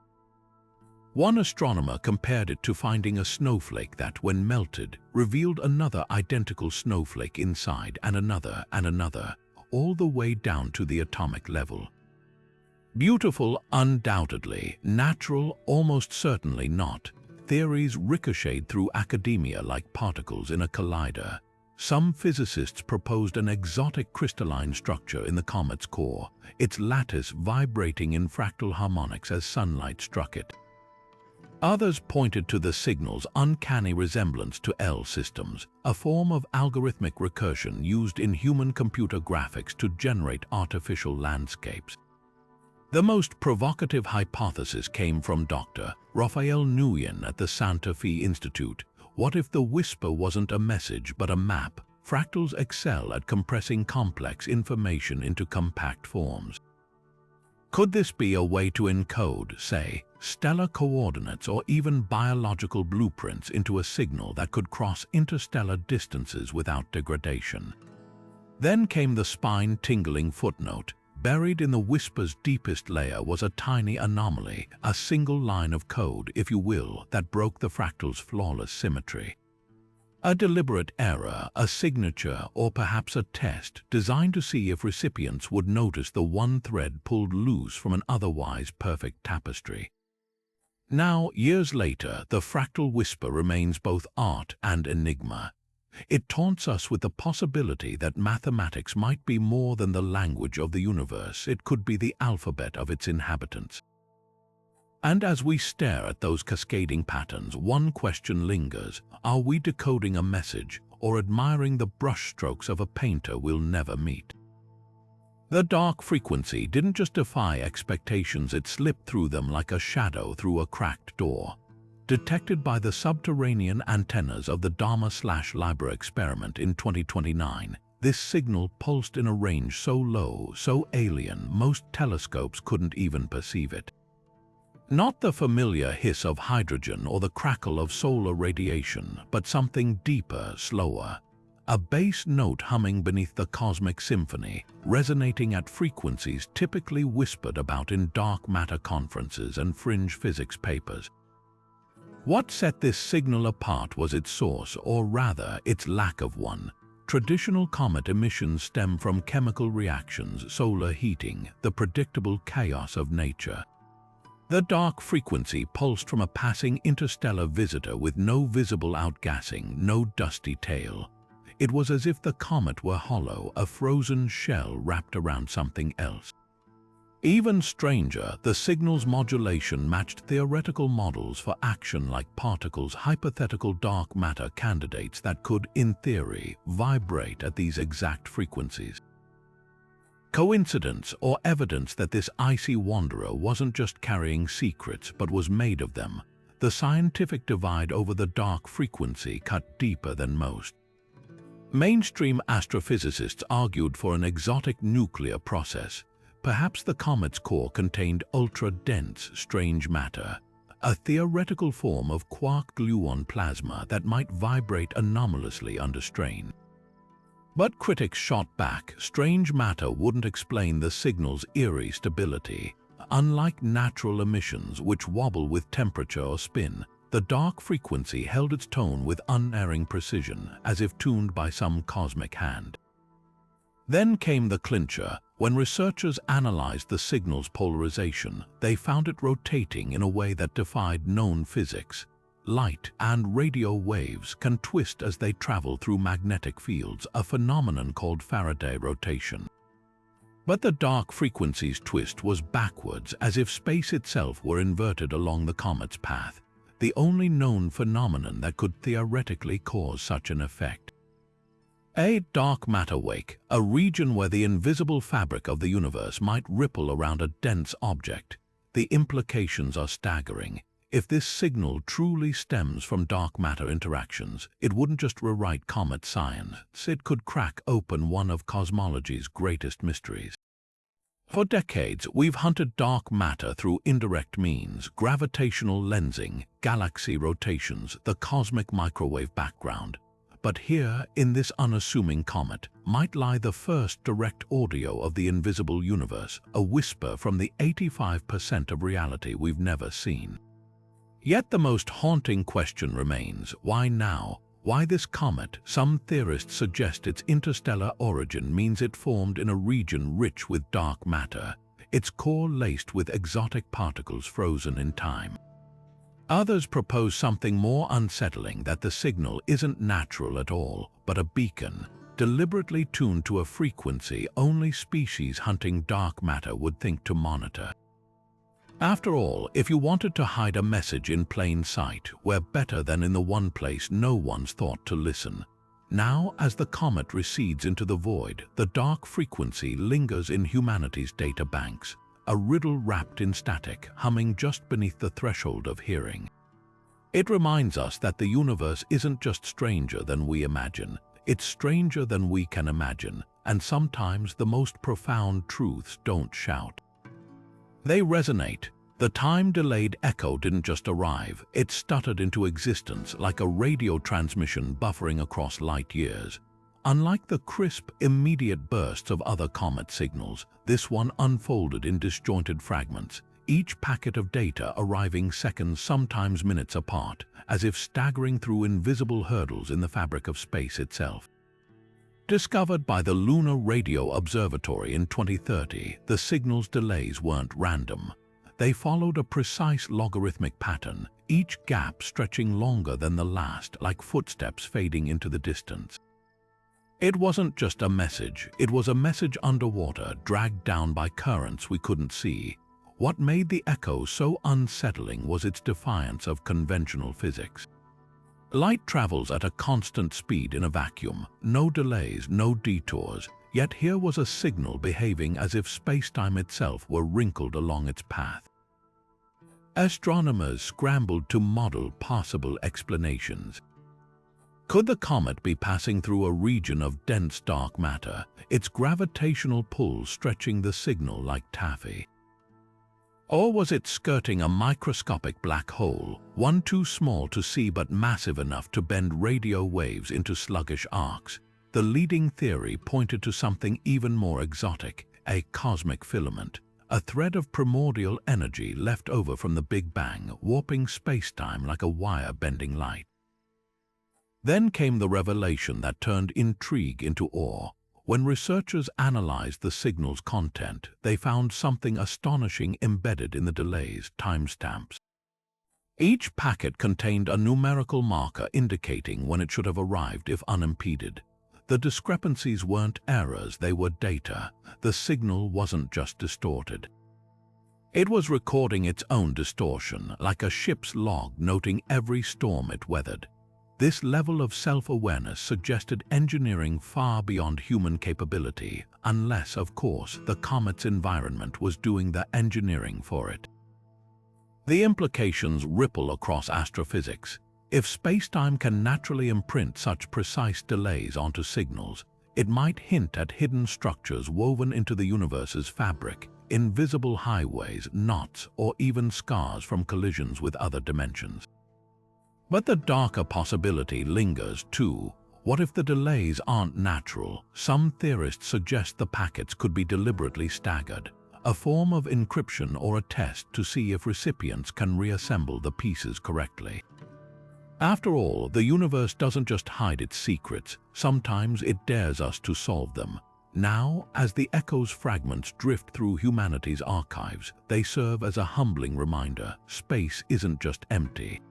One astronomer compared it to finding a snowflake that, when melted, revealed another identical snowflake inside, and another, all the way down to the atomic level. Beautiful, undoubtedly. Natural, almost certainly not. Theories ricocheted through academia like particles in a collider. Some physicists proposed an exotic crystalline structure in the comet's core, its lattice vibrating in fractal harmonics as sunlight struck it. Others pointed to the signal's uncanny resemblance to L systems, a form of algorithmic recursion used in human computer graphics to generate artificial landscapes. The most provocative hypothesis came from Dr. Raphael Nguyen at the Santa Fe Institute. What if the whisper wasn't a message but a map? Fractals excel at compressing complex information into compact forms. Could this be a way to encode, say, stellar coordinates or even biological blueprints into a signal that could cross interstellar distances without degradation? Then came the spine-tingling footnote. Buried in the whisper's deepest layer was a tiny anomaly, a single line of code, if you will, that broke the fractal's flawless symmetry. A deliberate error, a signature, or perhaps a test designed to see if recipients would notice the one thread pulled loose from an otherwise perfect tapestry. Now, years later, the fractal whisper remains both art and enigma. It taunts us with the possibility that mathematics might be more than the language of the universe. It could be the alphabet of its inhabitants. And as we stare at those cascading patterns, one question lingers: are we decoding a message or admiring the brushstrokes of a painter we'll never meet? The dark frequency didn't just defy expectations, it slipped through them like a shadow through a cracked door. Detected by the subterranean antennas of the Dharma/Libra experiment in 2029, this signal pulsed in a range so low, so alien, most telescopes couldn't even perceive it. Not the familiar hiss of hydrogen or the crackle of solar radiation, but something deeper, slower. A bass note humming beneath the cosmic symphony, resonating at frequencies typically whispered about in dark matter conferences and fringe physics papers. What set this signal apart was its source, or rather, its lack of one. Traditional comet emissions stem from chemical reactions, solar heating, the predictable chaos of nature. The dark frequency pulsed from a passing interstellar visitor with no visible outgassing, no dusty tail. It was as if the comet were hollow, a frozen shell wrapped around something else. Even stranger, the signal's modulation matched theoretical models for action like particles, hypothetical dark matter candidates that could, in theory, vibrate at these exact frequencies. Coincidence or evidence that this icy wanderer wasn't just carrying secrets but was made of them? The scientific divide over the dark frequency cut deeper than most. Mainstream astrophysicists argued for an exotic nuclear process. Perhaps the comet's core contained ultra-dense, strange matter, a theoretical form of quark-gluon plasma that might vibrate anomalously under strain. But critics shot back. Strange matter wouldn't explain the signal's eerie stability. Unlike natural emissions, which wobble with temperature or spin, the dark frequency held its tone with unerring precision, as if tuned by some cosmic hand. Then came the clincher. When researchers analyzed the signal's polarization, they found it rotating in a way that defied known physics. Light and radio waves can twist as they travel through magnetic fields, a phenomenon called Faraday rotation. But the dark frequency's twist was backwards, as if space itself were inverted along the comet's path, the only known phenomenon that could theoretically cause such an effect. A dark matter wake, a region where the invisible fabric of the universe might ripple around a dense object. The implications are staggering. If this signal truly stems from dark matter interactions, it wouldn't just rewrite comet science, it could crack open one of cosmology's greatest mysteries. For decades, we've hunted dark matter through indirect means: gravitational lensing, galaxy rotations, the cosmic microwave background. But here, in this unassuming comet, might lie the first direct audio of the invisible universe, a whisper from the 85% of reality we've never seen. Yet the most haunting question remains: why now? Why this comet? Some theorists suggest its interstellar origin means it formed in a region rich with dark matter, its core laced with exotic particles frozen in time. Others propose something more unsettling: that the signal isn't natural at all, but a beacon, deliberately tuned to a frequency only species hunting dark matter would think to monitor. After all, if you wanted to hide a message in plain sight, where better than in the one place no one's thought to listen? Now, as the comet recedes into the void, the dark frequency lingers in humanity's data banks, a riddle wrapped in static, humming just beneath the threshold of hearing. It reminds us that the universe isn't just stranger than we imagine, it's stranger than we can imagine, and sometimes the most profound truths don't shout. They resonate. The time-delayed echo didn't just arrive, it stuttered into existence like a radio transmission buffering across light years. Unlike the crisp, immediate bursts of other comet signals, this one unfolded in disjointed fragments, each packet of data arriving seconds, sometimes minutes apart, as if staggering through invisible hurdles in the fabric of space itself. Discovered by the Lunar Radio Observatory in 2030, the signal's delays weren't random. They followed a precise logarithmic pattern, each gap stretching longer than the last, like footsteps fading into the distance. It wasn't just a message, it was a message underwater, dragged down by currents we couldn't see. What made the echo so unsettling was its defiance of conventional physics. Light travels at a constant speed in a vacuum, no delays, no detours, yet here was a signal behaving as if space-time itself were wrinkled along its path. Astronomers scrambled to model possible explanations. Could the comet be passing through a region of dense dark matter, its gravitational pull stretching the signal like taffy? Or was it skirting a microscopic black hole, one too small to see but massive enough to bend radio waves into sluggish arcs? The leading theory pointed to something even more exotic, a cosmic filament, a thread of primordial energy left over from the Big Bang, warping space-time like a wire bending light. Then came the revelation that turned intrigue into awe. When researchers analyzed the signal's content, they found something astonishing embedded in the delays, timestamps. Each packet contained a numerical marker indicating when it should have arrived if unimpeded. The discrepancies weren't errors, they were data. The signal wasn't just distorted. It was recording its own distortion, like a ship's log noting every storm it weathered. This level of self-awareness suggested engineering far beyond human capability, unless, of course, the comet's environment was doing the engineering for it. The implications ripple across astrophysics. If space-time can naturally imprint such precise delays onto signals, it might hint at hidden structures woven into the universe's fabric, invisible highways, knots, or even scars from collisions with other dimensions. But the darker possibility lingers too. What if the delays aren't natural? Some theorists suggest the packets could be deliberately staggered, a form of encryption or a test to see if recipients can reassemble the pieces correctly. After all, the universe doesn't just hide its secrets, sometimes it dares us to solve them. Now, as the echo's fragments drift through humanity's archives, they serve as a humbling reminder: space isn't just empty.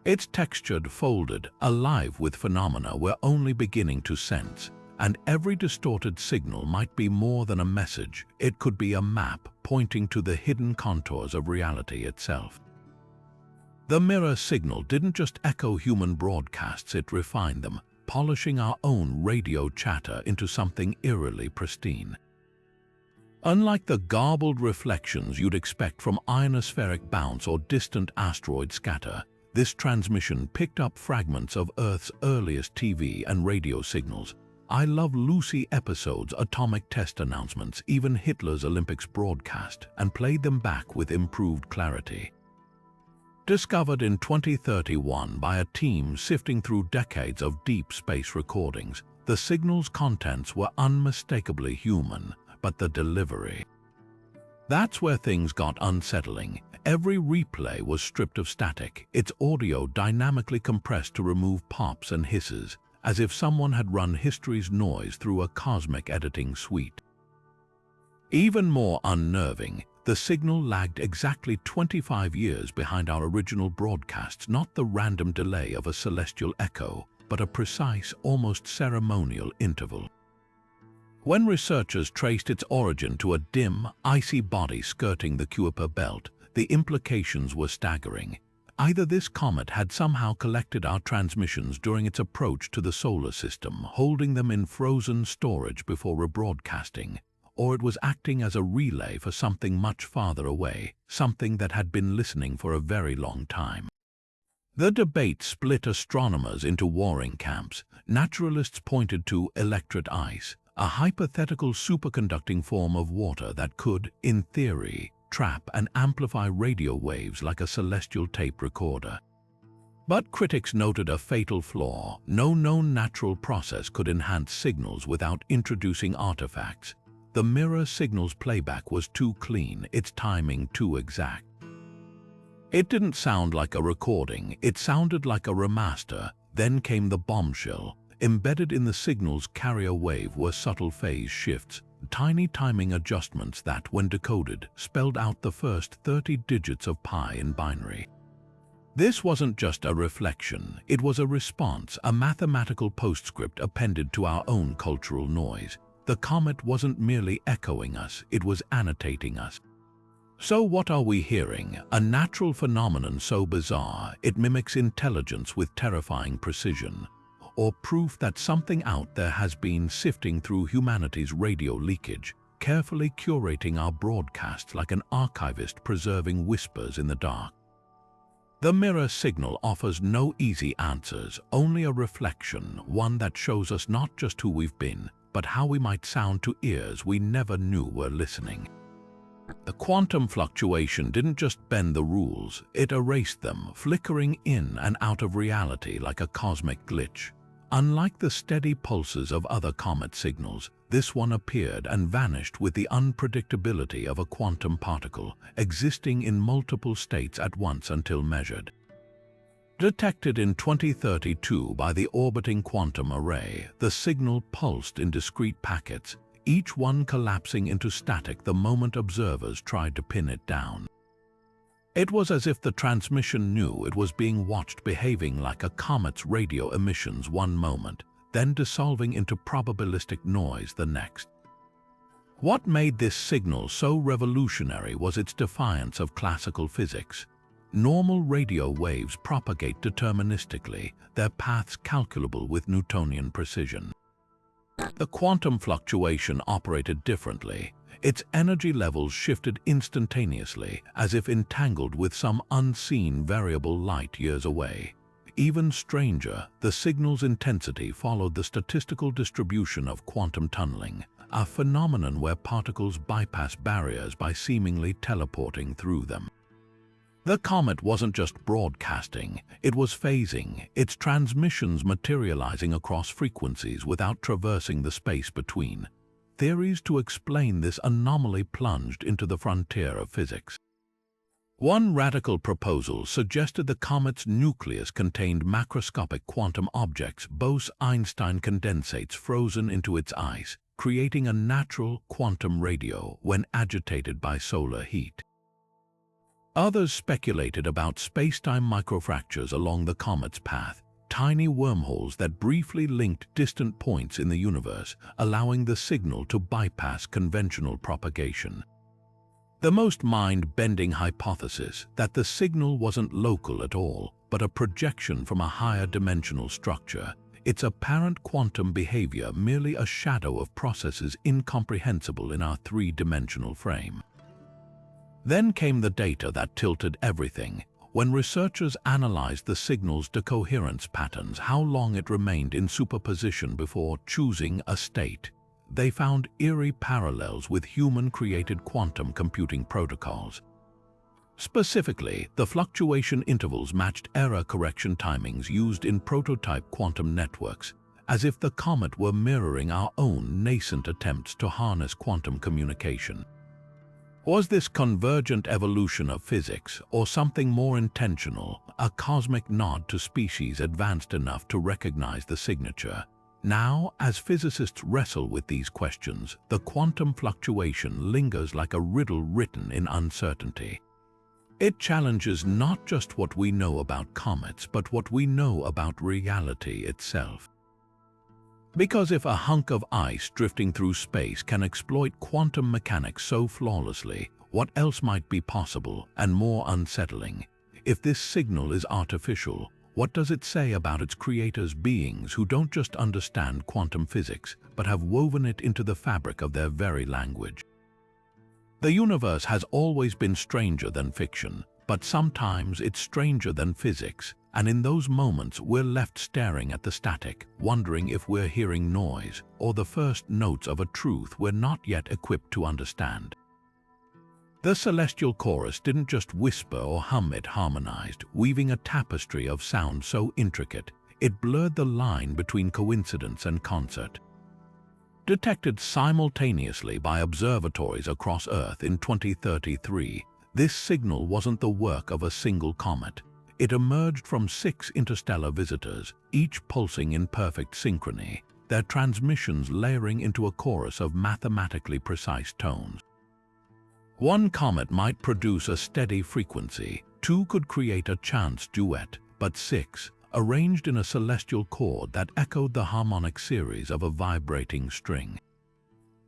It's textured, folded, alive with phenomena we're only beginning to sense, and every distorted signal might be more than a message. It could be a map pointing to the hidden contours of reality itself. The mirror signal didn't just echo human broadcasts, it refined them, polishing our own radio chatter into something eerily pristine. Unlike the garbled reflections you'd expect from ionospheric bounce or distant asteroid scatter, this transmission picked up fragments of Earth's earliest TV and radio signals. I Love Lucy episodes, atomic test announcements, even Hitler's Olympics broadcast, and played them back with improved clarity. Discovered in 2031 by a team sifting through decades of deep space recordings, the signal's contents were unmistakably human, but the delivery. That's where things got unsettling. Every replay was stripped of static, its audio dynamically compressed to remove pops and hisses, as if someone had run history's noise through a cosmic editing suite. Even more unnerving, the signal lagged exactly 25 years behind our original broadcasts, not the random delay of a celestial echo, but a precise, almost ceremonial interval. When researchers traced its origin to a dim, icy body skirting the Kuiper belt, the implications were staggering. Either this comet had somehow collected our transmissions during its approach to the solar system, holding them in frozen storage before rebroadcasting, or it was acting as a relay for something much farther away, something that had been listening for a very long time. The debate split astronomers into warring camps. Naturalists pointed to electret ice, a hypothetical superconducting form of water that could, in theory, trap and amplify radio waves like a celestial tape recorder. But critics noted a fatal flaw: no known natural process could enhance signals without introducing artifacts. The mirror signal's playback was too clean, its timing too exact. It didn't sound like a recording, it sounded like a remaster. Then came the bombshell. Embedded in the signal's carrier wave were subtle phase shifts, tiny timing adjustments that, when decoded, spelled out the first 30 digits of pi in binary. This wasn't just a reflection, it was a response, a mathematical postscript appended to our own cultural noise. The comet wasn't merely echoing us, it was annotating us. So what are we hearing? A natural phenomenon so bizarre, it mimics intelligence with terrifying precision. Or proof that something out there has been sifting through humanity's radio leakage, carefully curating our broadcasts like an archivist preserving whispers in the dark. The mirror signal offers no easy answers, only a reflection, one that shows us not just who we've been, but how we might sound to ears we never knew were listening. The quantum fluctuation didn't just bend the rules, it erased them, flickering in and out of reality like a cosmic glitch. Unlike the steady pulses of other comet signals, this one appeared and vanished with the unpredictability of a quantum particle, existing in multiple states at once until measured. Detected in 2032 by the orbiting quantum array, the signal pulsed in discrete packets, each one collapsing into static the moment observers tried to pin it down. It was as if the transmission knew it was being watched, behaving like a comet's radio emissions one moment, then dissolving into probabilistic noise the next. What made this signal so revolutionary was its defiance of classical physics. Normal radio waves propagate deterministically, their paths calculable with Newtonian precision. The quantum fluctuation operated differently. Its energy levels shifted instantaneously, as if entangled with some unseen variable light years away. Even stranger, the signal's intensity followed the statistical distribution of quantum tunneling, a phenomenon where particles bypass barriers by seemingly teleporting through them. The comet wasn't just broadcasting, it was phasing, its transmissions materializing across frequencies without traversing the space between. Theories to explain this anomaly plunged into the frontier of physics. One radical proposal suggested the comet's nucleus contained macroscopic quantum objects, Bose-Einstein condensates frozen into its ice, creating a natural quantum radio when agitated by solar heat. Others speculated about space-time microfractures along the comet's path, tiny wormholes that briefly linked distant points in the universe, allowing the signal to bypass conventional propagation. The most mind-bending hypothesis, that the signal wasn't local at all, but a projection from a higher dimensional structure, its apparent quantum behavior merely a shadow of processes incomprehensible in our three-dimensional frame. Then came the data that tilted everything. When researchers analyzed the signal's decoherence patterns, how long it remained in superposition before choosing a state, they found eerie parallels with human-created quantum computing protocols. Specifically, the fluctuation intervals matched error correction timings used in prototype quantum networks, as if the comet were mirroring our own nascent attempts to harness quantum communication. Was this convergent evolution of physics, or something more intentional, a cosmic nod to species advanced enough to recognize the signature? Now, as physicists wrestle with these questions, the quantum fluctuation lingers like a riddle written in uncertainty. It challenges not just what we know about comets, but what we know about reality itself. Because if a hunk of ice drifting through space can exploit quantum mechanics so flawlessly, what else might be possible and more unsettling? If this signal is artificial, what does it say about its creators, beings who don't just understand quantum physics, but have woven it into the fabric of their very language? The universe has always been stranger than fiction, but sometimes it's stranger than physics. And in those moments, we're left staring at the static, wondering if we're hearing noise or the first notes of a truth we're not yet equipped to understand. The celestial chorus didn't just whisper or hum, it harmonized, weaving a tapestry of sound so intricate, it blurred the line between coincidence and concert. Detected simultaneously by observatories across Earth in 2033, this signal wasn't the work of a single comet. It emerged from 6 interstellar visitors, each pulsing in perfect synchrony, their transmissions layering into a chorus of mathematically precise tones. One comet might produce a steady frequency, two could create a chance duet, but six, arranged in a celestial chord that echoed the harmonic series of a vibrating string.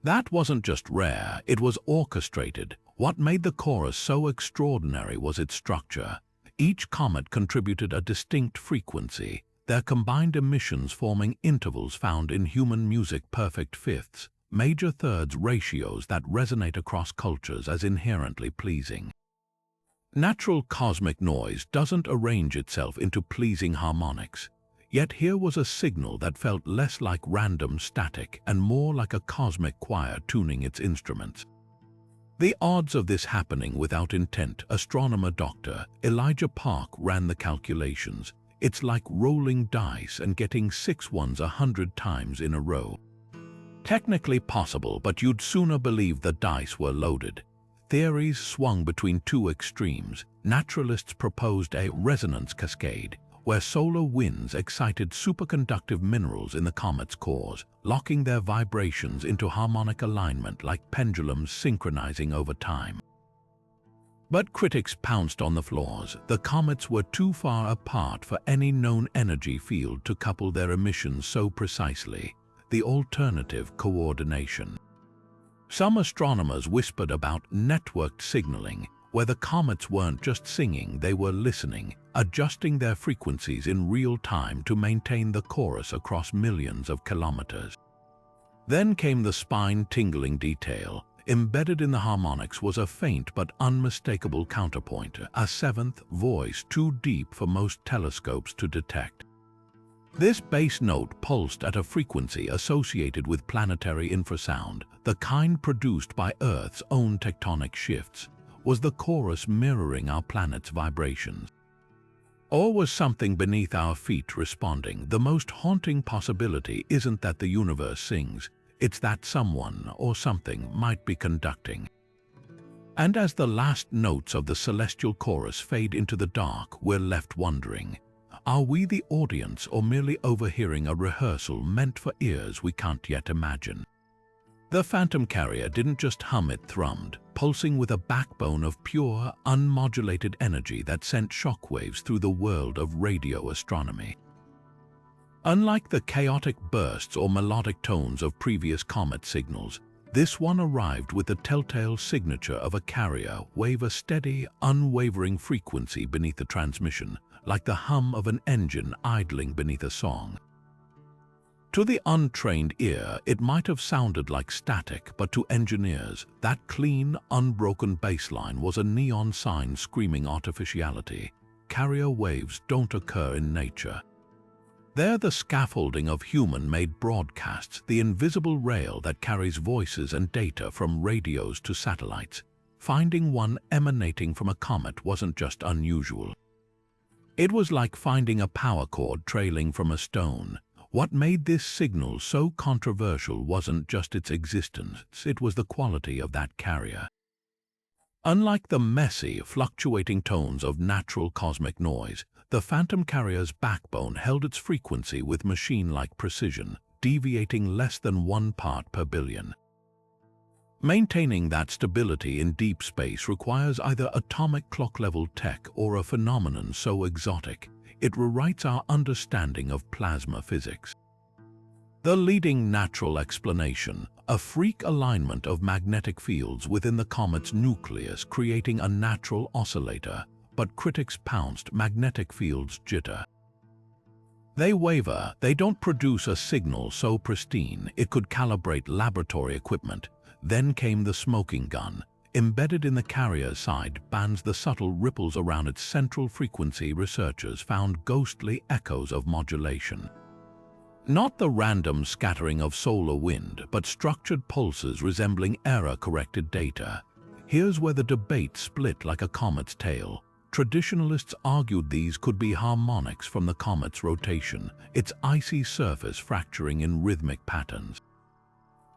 That wasn't just rare, it was orchestrated. What made the chorus so extraordinary was its structure. Each comet contributed a distinct frequency, their combined emissions forming intervals found in human music, perfect fifths, major thirds ratios that resonate across cultures as inherently pleasing. Natural cosmic noise doesn't arrange itself into pleasing harmonics, yet here was a signal that felt less like random static and more like a cosmic choir tuning its instruments. The odds of this happening without intent, astronomer Dr. Elijah Park ran the calculations. It's like rolling dice and getting 6 ones 100 times in a row. Technically possible, but you'd sooner believe the dice were loaded. Theories swung between two extremes. Naturalists proposed a resonance cascade, where solar winds excited superconductive minerals in the comet's cores, locking their vibrations into harmonic alignment like pendulums synchronizing over time. But critics pounced on the flaws. The comets were too far apart for any known energy field to couple their emissions so precisely. The alternative, coordination. Some astronomers whispered about networked signaling, where the comets weren't just singing, they were listening, adjusting their frequencies in real time to maintain the chorus across millions of kilometers. Then came the spine-tingling detail. Embedded in the harmonics was a faint but unmistakable counterpoint, a seventh voice too deep for most telescopes to detect. This bass note pulsed at a frequency associated with planetary infrasound, the kind produced by Earth's own tectonic shifts. Was the chorus mirroring our planet's vibrations? Or was something beneath our feet responding? The most haunting possibility isn't that the universe sings, it's that someone or something might be conducting. And as the last notes of the celestial chorus fade into the dark, we're left wondering, are we the audience or merely overhearing a rehearsal meant for ears we can't yet imagine? The phantom carrier didn't just hum, it thrummed, pulsing with a backbone of pure, unmodulated energy that sent shockwaves through the world of radio astronomy. Unlike the chaotic bursts or melodic tones of previous comet signals, this one arrived with the telltale signature of a carrier wave, a steady, unwavering frequency beneath the transmission, like the hum of an engine idling beneath a song. To the untrained ear, it might have sounded like static, but to engineers, that clean, unbroken bassline was a neon sign screaming artificiality. Carrier waves don't occur in nature. They're the scaffolding of human-made broadcasts, the invisible rail that carries voices and data from radios to satellites. Finding one emanating from a comet wasn't just unusual. It was like finding a power cord trailing from a stone. What made this signal so controversial wasn't just its existence, it was the quality of that carrier. Unlike the messy, fluctuating tones of natural cosmic noise, the phantom carrier's backbone held its frequency with machine-like precision, deviating less than 1 part per billion. Maintaining that stability in deep space requires either atomic clock-level tech or a phenomenon so exotic, it rewrites our understanding of plasma physics. The leading natural explanation, a freak alignment of magnetic fields within the comet's nucleus creating a natural oscillator, but critics pounced. Magnetic fields jitter. They waver, they don't produce a signal so pristine it could calibrate laboratory equipment. Then came the smoking gun. Embedded in the carrier's side bands, the subtle ripples around its central frequency. Researchers found ghostly echoes of modulation. Not the random scattering of solar wind, but structured pulses resembling error-corrected data. Here's where the debate split like a comet's tail. Traditionalists argued these could be harmonics from the comet's rotation, its icy surface fracturing in rhythmic patterns.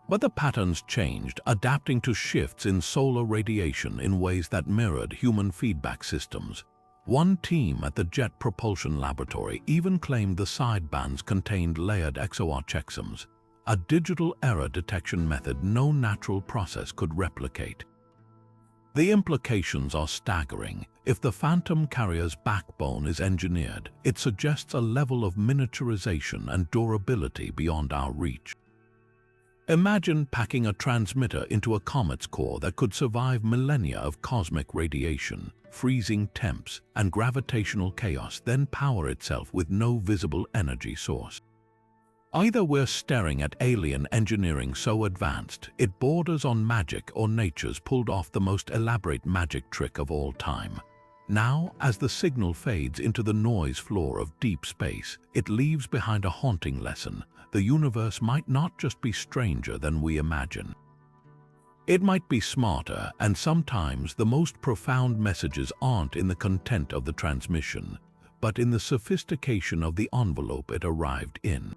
But the patterns changed, adapting to shifts in solar radiation in ways that mirrored human feedback systems. One team at the Jet Propulsion Laboratory even claimed the sidebands contained layered XOR checksums, a digital error detection method no natural process could replicate. The implications are staggering. If the phantom carrier's backbone is engineered, it suggests a level of miniaturization and durability beyond our reach. Imagine packing a transmitter into a comet's core that could survive millennia of cosmic radiation, freezing temps, and gravitational chaos, then power itself with no visible energy source. Either we're staring at alien engineering so advanced it borders on magic, or nature's pulled off the most elaborate magic trick of all time. Now, as the signal fades into the noise floor of deep space, it leaves behind a haunting lesson. The universe might not just be stranger than we imagine. It might be smarter, and sometimes the most profound messages aren't in the content of the transmission, but in the sophistication of the envelope it arrived in.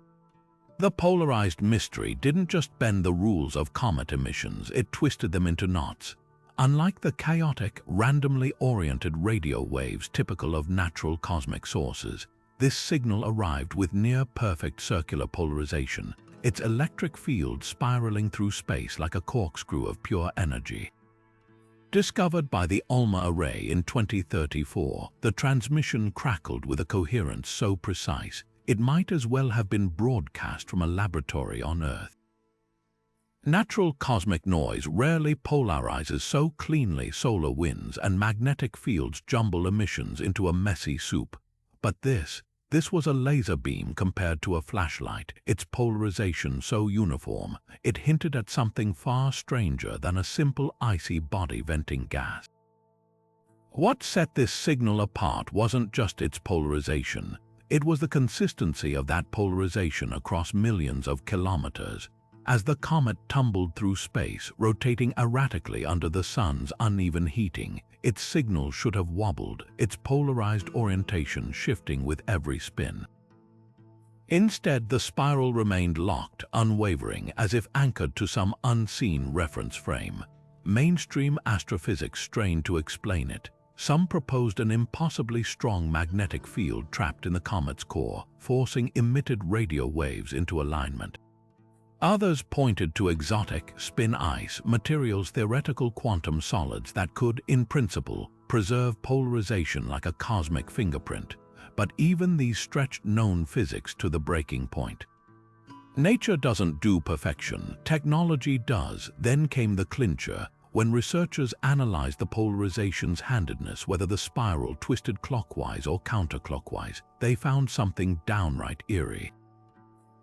The polarized mystery didn't just bend the rules of comet emissions, it twisted them into knots. Unlike the chaotic, randomly oriented radio waves typical of natural cosmic sources, this signal arrived with near-perfect circular polarization, its electric field spiraling through space like a corkscrew of pure energy. Discovered by the ALMA array in 2034, the transmission crackled with a coherence so precise, it might as well have been broadcast from a laboratory on Earth. Natural cosmic noise rarely polarizes so cleanly. Solar winds and magnetic fields jumble emissions into a messy soup. But this was a laser beam compared to a flashlight, its polarization so uniform, it hinted at something far stranger than a simple icy body venting gas. What set this signal apart wasn't just its polarization, it was the consistency of that polarization across millions of kilometers. As the comet tumbled through space, rotating erratically under the sun's uneven heating, its signal should have wobbled, its polarized orientation shifting with every spin. Instead, the spiral remained locked, unwavering, as if anchored to some unseen reference frame. Mainstream astrophysics strained to explain it. Some proposed an impossibly strong magnetic field trapped in the comet's core, forcing emitted radio waves into alignment. Others pointed to exotic, spin ice materials, theoretical quantum solids that could, in principle, preserve polarization like a cosmic fingerprint. But even these stretched known physics to the breaking point. Nature doesn't do perfection, technology does. Then came the clincher, when researchers analyzed the polarization's handedness, whether the spiral twisted clockwise or counterclockwise, they found something downright eerie.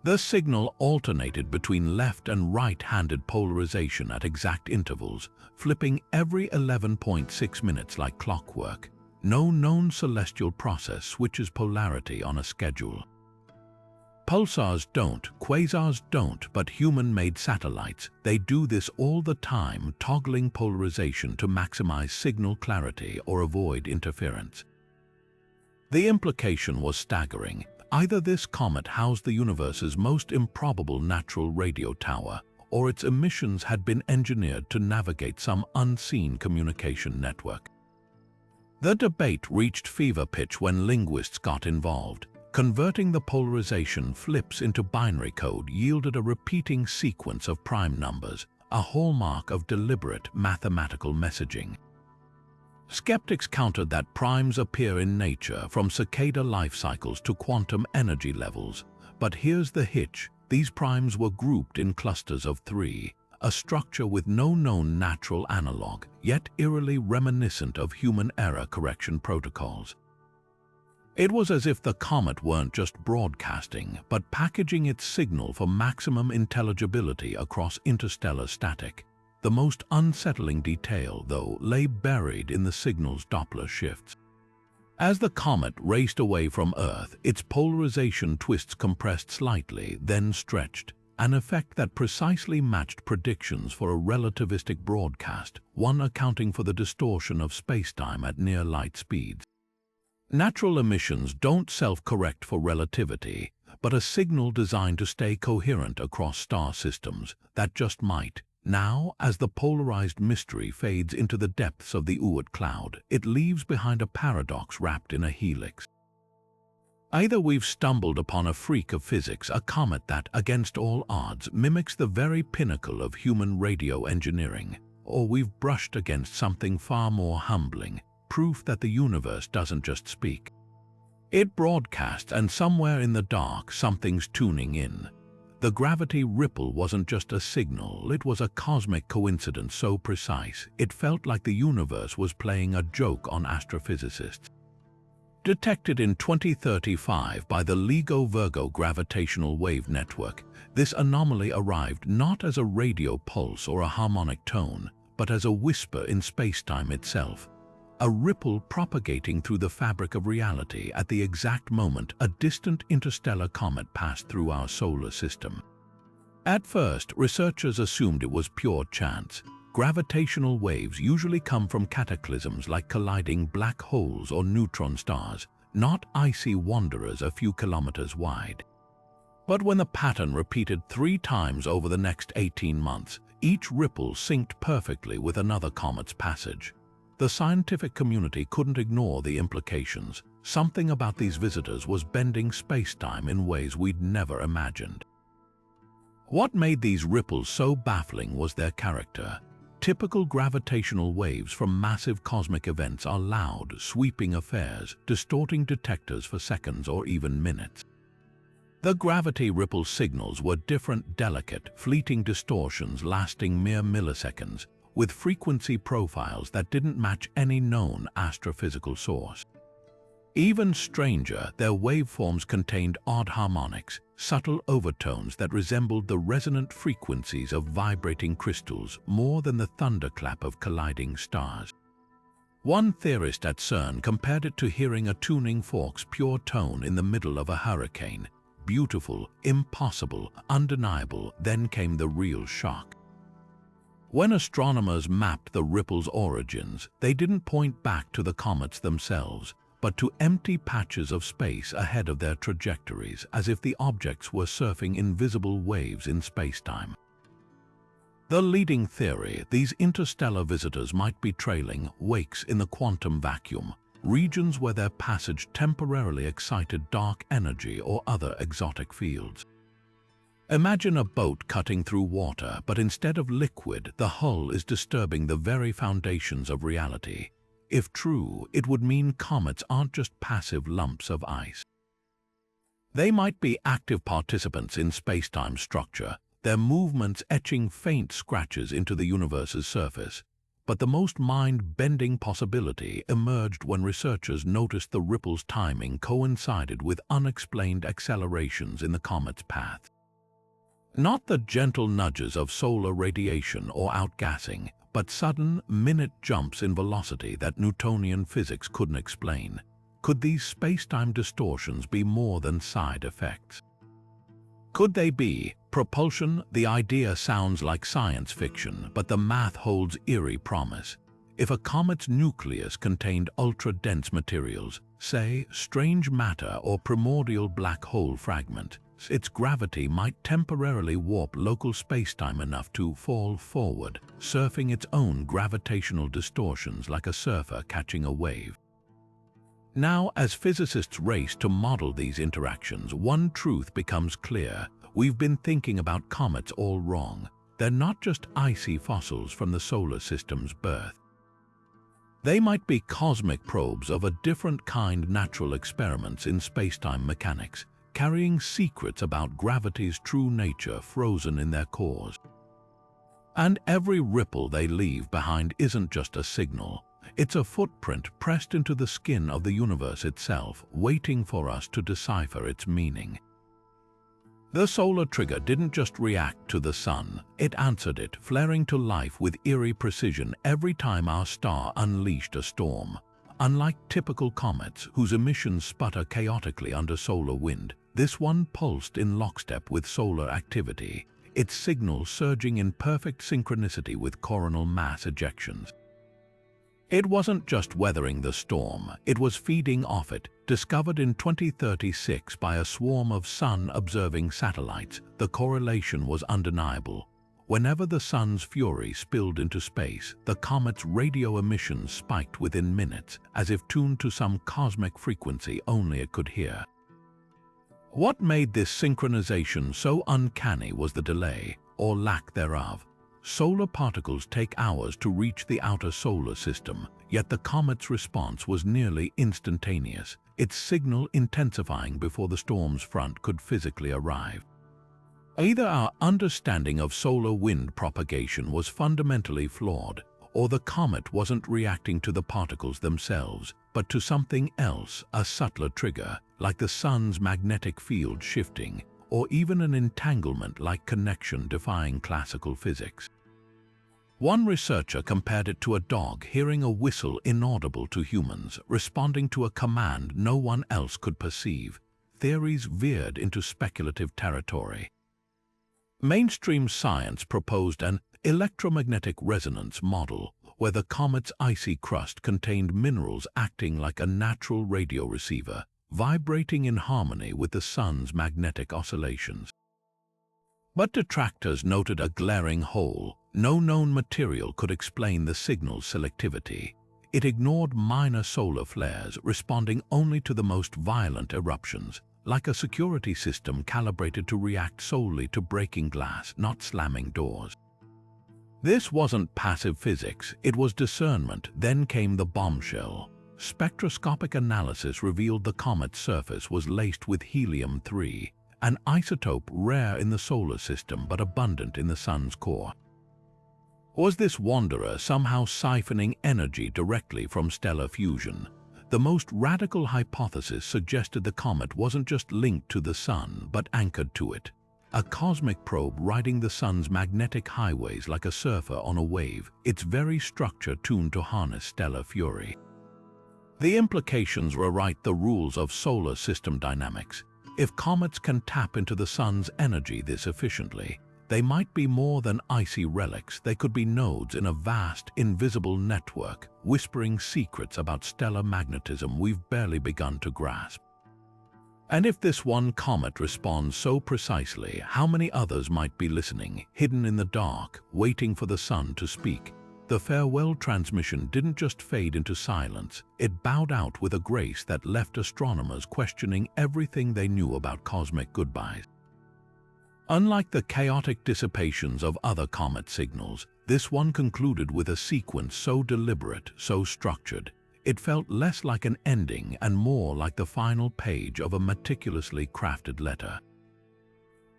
The signal alternated between left and right-handed polarization at exact intervals, flipping every 11.6 minutes like clockwork. No known celestial process switches polarity on a schedule. Pulsars don't, quasars don't, but human-made satellites, they do this all the time, toggling polarization to maximize signal clarity or avoid interference. The implication was staggering. Either this comet housed the universe's most improbable natural radio tower, or its emissions had been engineered to navigate some unseen communication network. The debate reached fever pitch when linguists got involved. Converting the polarization flips into binary code yielded a repeating sequence of prime numbers, a hallmark of deliberate mathematical messaging. Skeptics countered that primes appear in nature, from cicada life cycles to quantum energy levels. But here's the hitch: these primes were grouped in clusters of 3, a structure with no known natural analog, yet eerily reminiscent of human error correction protocols. It was as if the comet weren't just broadcasting, but packaging its signal for maximum intelligibility across interstellar static. The most unsettling detail, though, lay buried in the signal's Doppler shifts. As the comet raced away from Earth, its polarization twists compressed slightly, then stretched, an effect that precisely matched predictions for a relativistic broadcast, one accounting for the distortion of spacetime at near light speeds. Natural emissions don't self-correct for relativity, but a signal designed to stay coherent across star systems, that just might. Now, as the polarized mystery fades into the depths of the Oort cloud, it leaves behind a paradox wrapped in a helix. Either we've stumbled upon a freak of physics, a comet that, against all odds, mimics the very pinnacle of human radio engineering, or we've brushed against something far more humbling, proof that the universe doesn't just speak. It broadcasts, and somewhere in the dark, something's tuning in. The gravity ripple wasn't just a signal, it was a cosmic coincidence so precise, it felt like the universe was playing a joke on astrophysicists. Detected in 2035 by the LIGO Virgo Gravitational Wave Network, this anomaly arrived not as a radio pulse or a harmonic tone, but as a whisper in spacetime itself, a ripple propagating through the fabric of reality at the exact moment a distant interstellar comet passed through our solar system. At first, researchers assumed it was pure chance. Gravitational waves usually come from cataclysms like colliding black holes or neutron stars, not icy wanderers a few kilometers wide. But when the pattern repeated 3 times over the next 18 months, each ripple synced perfectly with another comet's passage. The scientific community couldn't ignore the implications. Something about these visitors was bending spacetime in ways we'd never imagined. What made these ripples so baffling was their character. Typical gravitational waves from massive cosmic events are loud, sweeping affairs, distorting detectors for seconds or even minutes. The gravity ripple signals were different, delicate, fleeting distortions lasting mere milliseconds, with frequency profiles that didn't match any known astrophysical source. Even stranger, their waveforms contained odd harmonics, subtle overtones that resembled the resonant frequencies of vibrating crystals more than the thunderclap of colliding stars. One theorist at CERN compared it to hearing a tuning fork's pure tone in the middle of a hurricane. Beautiful, impossible, undeniable, then came the real shock. When astronomers mapped the ripple's origins, they didn't point back to the comets themselves, but to empty patches of space ahead of their trajectories, as if the objects were surfing invisible waves in spacetime. The leading theory, these interstellar visitors might be trailing wakes in the quantum vacuum, regions where their passage temporarily excited dark energy or other exotic fields. Imagine a boat cutting through water, but instead of liquid, the hull is disturbing the very foundations of reality. If true, it would mean comets aren't just passive lumps of ice. They might be active participants in spacetime structure, their movements etching faint scratches into the universe's surface. But the most mind-bending possibility emerged when researchers noticed the ripple's timing coincided with unexplained accelerations in the comet's path. Not the gentle nudges of solar radiation or outgassing, but sudden, minute jumps in velocity that Newtonian physics couldn't explain. Could these spacetime distortions be more than side effects? Could they be propulsion? The idea sounds like science fiction, but the math holds eerie promise. If a comet's nucleus contained ultra-dense materials, say strange matter or primordial black hole fragment, its gravity might temporarily warp local spacetime enough to fall forward, surfing its own gravitational distortions like a surfer catching a wave. Now, as physicists race to model these interactions, one truth becomes clear. We've been thinking about comets all wrong. They're not just icy fossils from the solar system's birth. They might be cosmic probes of a different kind, natural experiments in spacetime mechanics, carrying secrets about gravity's true nature frozen in their cores. And every ripple they leave behind isn't just a signal. It's a footprint pressed into the skin of the universe itself, waiting for us to decipher its meaning. The solar trigger didn't just react to the sun, it answered it, flaring to life with eerie precision every time our star unleashed a storm. Unlike typical comets, whose emissions sputter chaotically under solar wind, this one pulsed in lockstep with solar activity, its signal surging in perfect synchronicity with coronal mass ejections. It wasn't just weathering the storm, it was feeding off it. Discovered in 2036 by a swarm of sun-observing satellites, the correlation was undeniable. Whenever the sun's fury spilled into space, the comet's radio emissions spiked within minutes, as if tuned to some cosmic frequency only it could hear. What made this synchronization so uncanny was the delay, or lack thereof. Solar particles take hours to reach the outer solar system, yet the comet's response was nearly instantaneous, its signal intensifying before the storm's front could physically arrive. Either our understanding of solar wind propagation was fundamentally flawed, or the comet wasn't reacting to the particles themselves, but to something else, a subtler trigger, like the sun's magnetic field shifting, or even an entanglement-like connection defying classical physics. One researcher compared it to a dog hearing a whistle inaudible to humans, responding to a command no one else could perceive. Theories veered into speculative territory. Mainstream science proposed an electromagnetic resonance model, where the comet's icy crust contained minerals acting like a natural radio receiver, vibrating in harmony with the sun's magnetic oscillations. But detractors noted a glaring hole. No known material could explain the signal's selectivity. It ignored minor solar flares, responding only to the most violent eruptions, like a security system calibrated to react solely to breaking glass, not slamming doors. This wasn't passive physics, it was discernment. Then came the bombshell. Spectroscopic analysis revealed the comet's surface was laced with helium-3, an isotope rare in the solar system but abundant in the sun's core. Was this wanderer somehow siphoning energy directly from stellar fusion? The most radical hypothesis suggested the comet wasn't just linked to the sun but anchored to it, a cosmic probe riding the sun's magnetic highways like a surfer on a wave, its very structure tuned to harness stellar fury. The implications rewrite the rules of solar system dynamics. If comets can tap into the sun's energy this efficiently, they might be more than icy relics. They could be nodes in a vast, invisible network, whispering secrets about stellar magnetism we've barely begun to grasp. And if this one comet responds so precisely, how many others might be listening, hidden in the dark, waiting for the sun to speak? The farewell transmission didn't just fade into silence, it bowed out with a grace that left astronomers questioning everything they knew about cosmic goodbyes. Unlike the chaotic dissipations of other comet signals, this one concluded with a sequence so deliberate, so structured. It felt less like an ending and more like the final page of a meticulously crafted letter.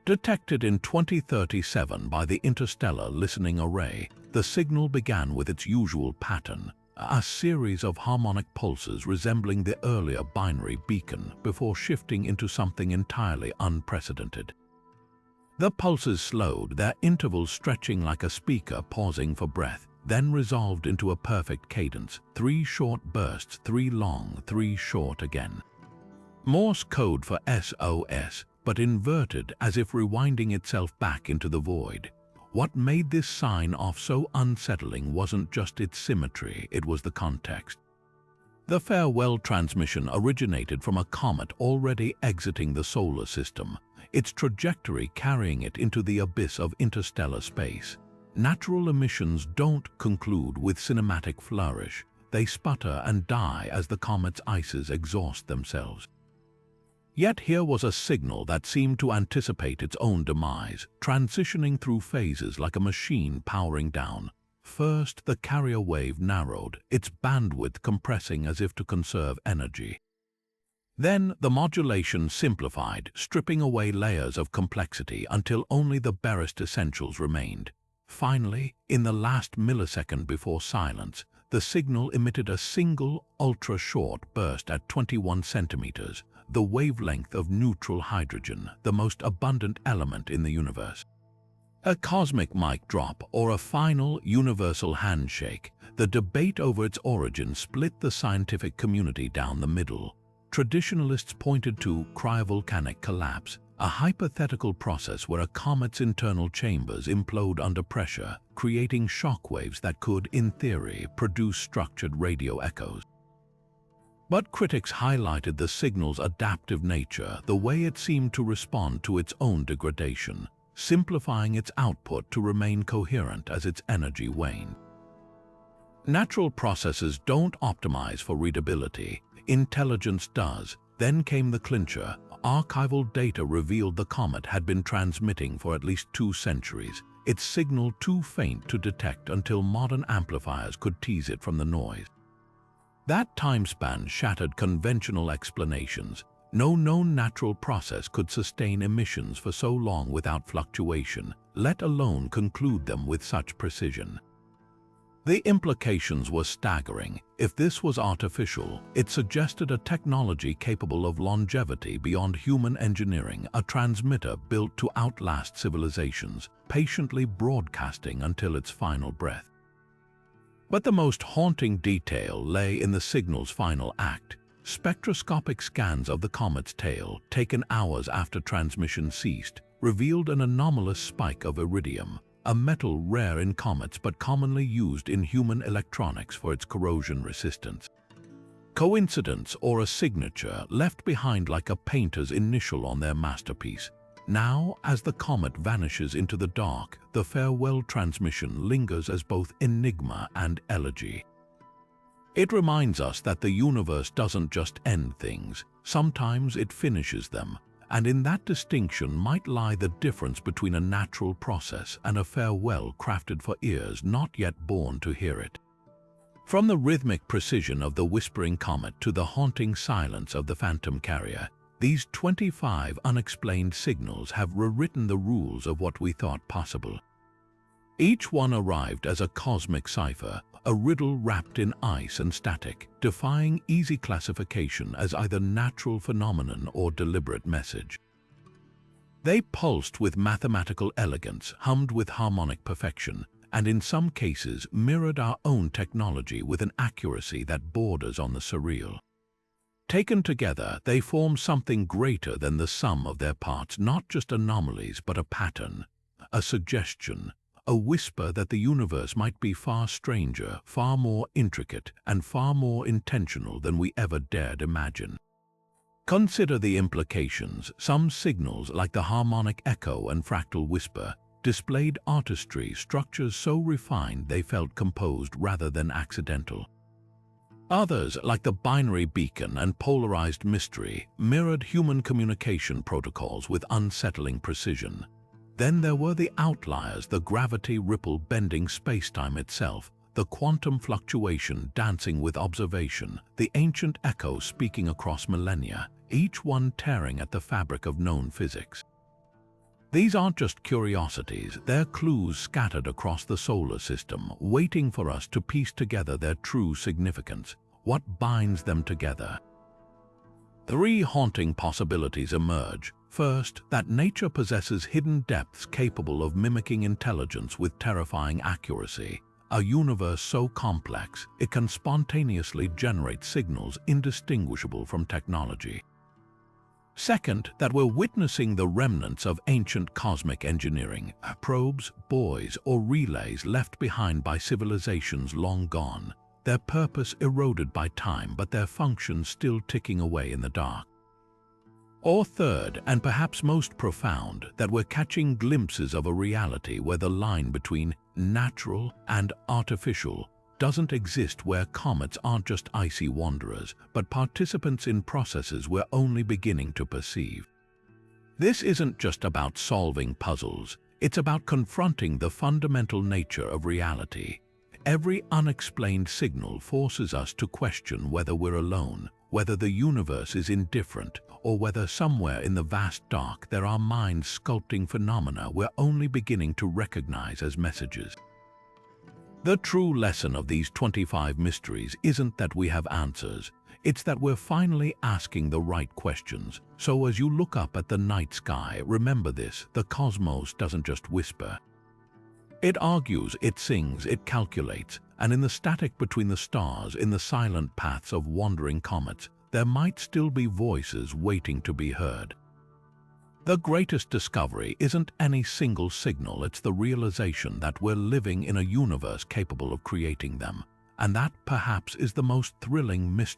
Detected in 2037 by the Interstellar Listening Array, the signal began with its usual pattern, a series of harmonic pulses resembling the earlier binary beacon before shifting into something entirely unprecedented. The pulses slowed, their intervals stretching like a speaker pausing for breath, then resolved into a perfect cadence, 3 short bursts, 3 long, 3 short again. Morse code for SOS, but inverted as if rewinding itself back into the void. What made this sign-off so unsettling wasn't just its symmetry, it was the context. The farewell transmission originated from a comet already exiting the solar system, its trajectory carrying it into the abyss of interstellar space. Natural emissions don't conclude with cinematic flourish. They sputter and die as the comet's ices exhaust themselves. Yet here was a signal that seemed to anticipate its own demise, transitioning through phases like a machine powering down. First, the carrier wave narrowed, its bandwidth compressing as if to conserve energy. Then, the modulation simplified, stripping away layers of complexity until only the barest essentials remained. Finally, in the last millisecond before silence, the signal emitted a single, ultra-short burst at 21 centimeters, the wavelength of neutral hydrogen, the most abundant element in the universe. A cosmic mic drop or a final universal handshake, the debate over its origin split the scientific community down the middle. Traditionalists pointed to cryovolcanic collapse, a hypothetical process where a comet's internal chambers implode under pressure, creating shockwaves that could, in theory, produce structured radio echoes. But critics highlighted the signal's adaptive nature, the way it seemed to respond to its own degradation, simplifying its output to remain coherent as its energy waned. Natural processes don't optimize for readability, intelligence does. Then came the clincher. archival data revealed the comet had been transmitting for at least 2 centuries, its signal too faint to detect until modern amplifiers could tease it from the noise. That time span shattered conventional explanations. No known natural process could sustain emissions for so long without fluctuation, let alone conclude them with such precision. The implications were staggering. If this was artificial, it suggested a technology capable of longevity beyond human engineering, a transmitter built to outlast civilizations, patiently broadcasting until its final breath. But the most haunting detail lay in the signal's final act. Spectroscopic scans of the comet's tail, taken hours after transmission ceased, revealed an anomalous spike of iridium, a metal rare in comets but commonly used in human electronics for its corrosion resistance. Coincidence or a signature left behind like a painter's initial on their masterpiece? Now, as the comet vanishes into the dark, the farewell transmission lingers as both enigma and elegy. It reminds us that the universe doesn't just end things, sometimes it finishes them, and in that distinction might lie the difference between a natural process and a farewell crafted for ears not yet born to hear it. From the rhythmic precision of the Whispering Comet to the haunting silence of the Phantom Carrier, these 25 unexplained signals have rewritten the rules of what we thought possible. Each one arrived as a cosmic cipher, a riddle wrapped in ice and static, defying easy classification as either natural phenomenon or deliberate message. They pulsed with mathematical elegance, hummed with harmonic perfection, and in some cases mirrored our own technology with an accuracy that borders on the surreal. Taken together, they form something greater than the sum of their parts, not just anomalies but a pattern, a suggestion, a whisper that the universe might be far stranger, far more intricate, and far more intentional than we ever dared imagine. Consider the implications. Some signals, like the harmonic echo and fractal whisper, displayed artistry, structures so refined they felt composed rather than accidental. Others, like the binary beacon and polarized mystery, mirrored human communication protocols with unsettling precision. Then there were the outliers, the gravity ripple bending spacetime itself, the quantum fluctuation dancing with observation, the ancient echo speaking across millennia, each one tearing at the fabric of known physics. These aren't just curiosities, they're clues scattered across the solar system, waiting for us to piece together their true significance. What binds them together? 3 haunting possibilities emerge. First, that nature possesses hidden depths capable of mimicking intelligence with terrifying accuracy, a universe so complex it can spontaneously generate signals indistinguishable from technology. Second, that we're witnessing the remnants of ancient cosmic engineering, probes, buoys, or relays left behind by civilizations long gone, their purpose eroded by time but their function still ticking away in the dark. Or third, and perhaps most profound, that we're catching glimpses of a reality where the line between natural and artificial doesn't exist, where comets aren't just icy wanderers, but participants in processes we're only beginning to perceive. This isn't just about solving puzzles, it's about confronting the fundamental nature of reality. Every unexplained signal forces us to question whether we're alone, whether the universe is indifferent, or whether somewhere in the vast dark there are minds sculpting phenomena we're only beginning to recognize as messages. The true lesson of these 25 mysteries isn't that we have answers, it's that we're finally asking the right questions. So as you look up at the night sky, remember this: the cosmos doesn't just whisper. It argues, it sings, it calculates, and in the static between the stars, in the silent paths of wandering comets, there might still be voices waiting to be heard. The greatest discovery isn't any single signal, it's the realization that we're living in a universe capable of creating them, and that perhaps is the most thrilling mystery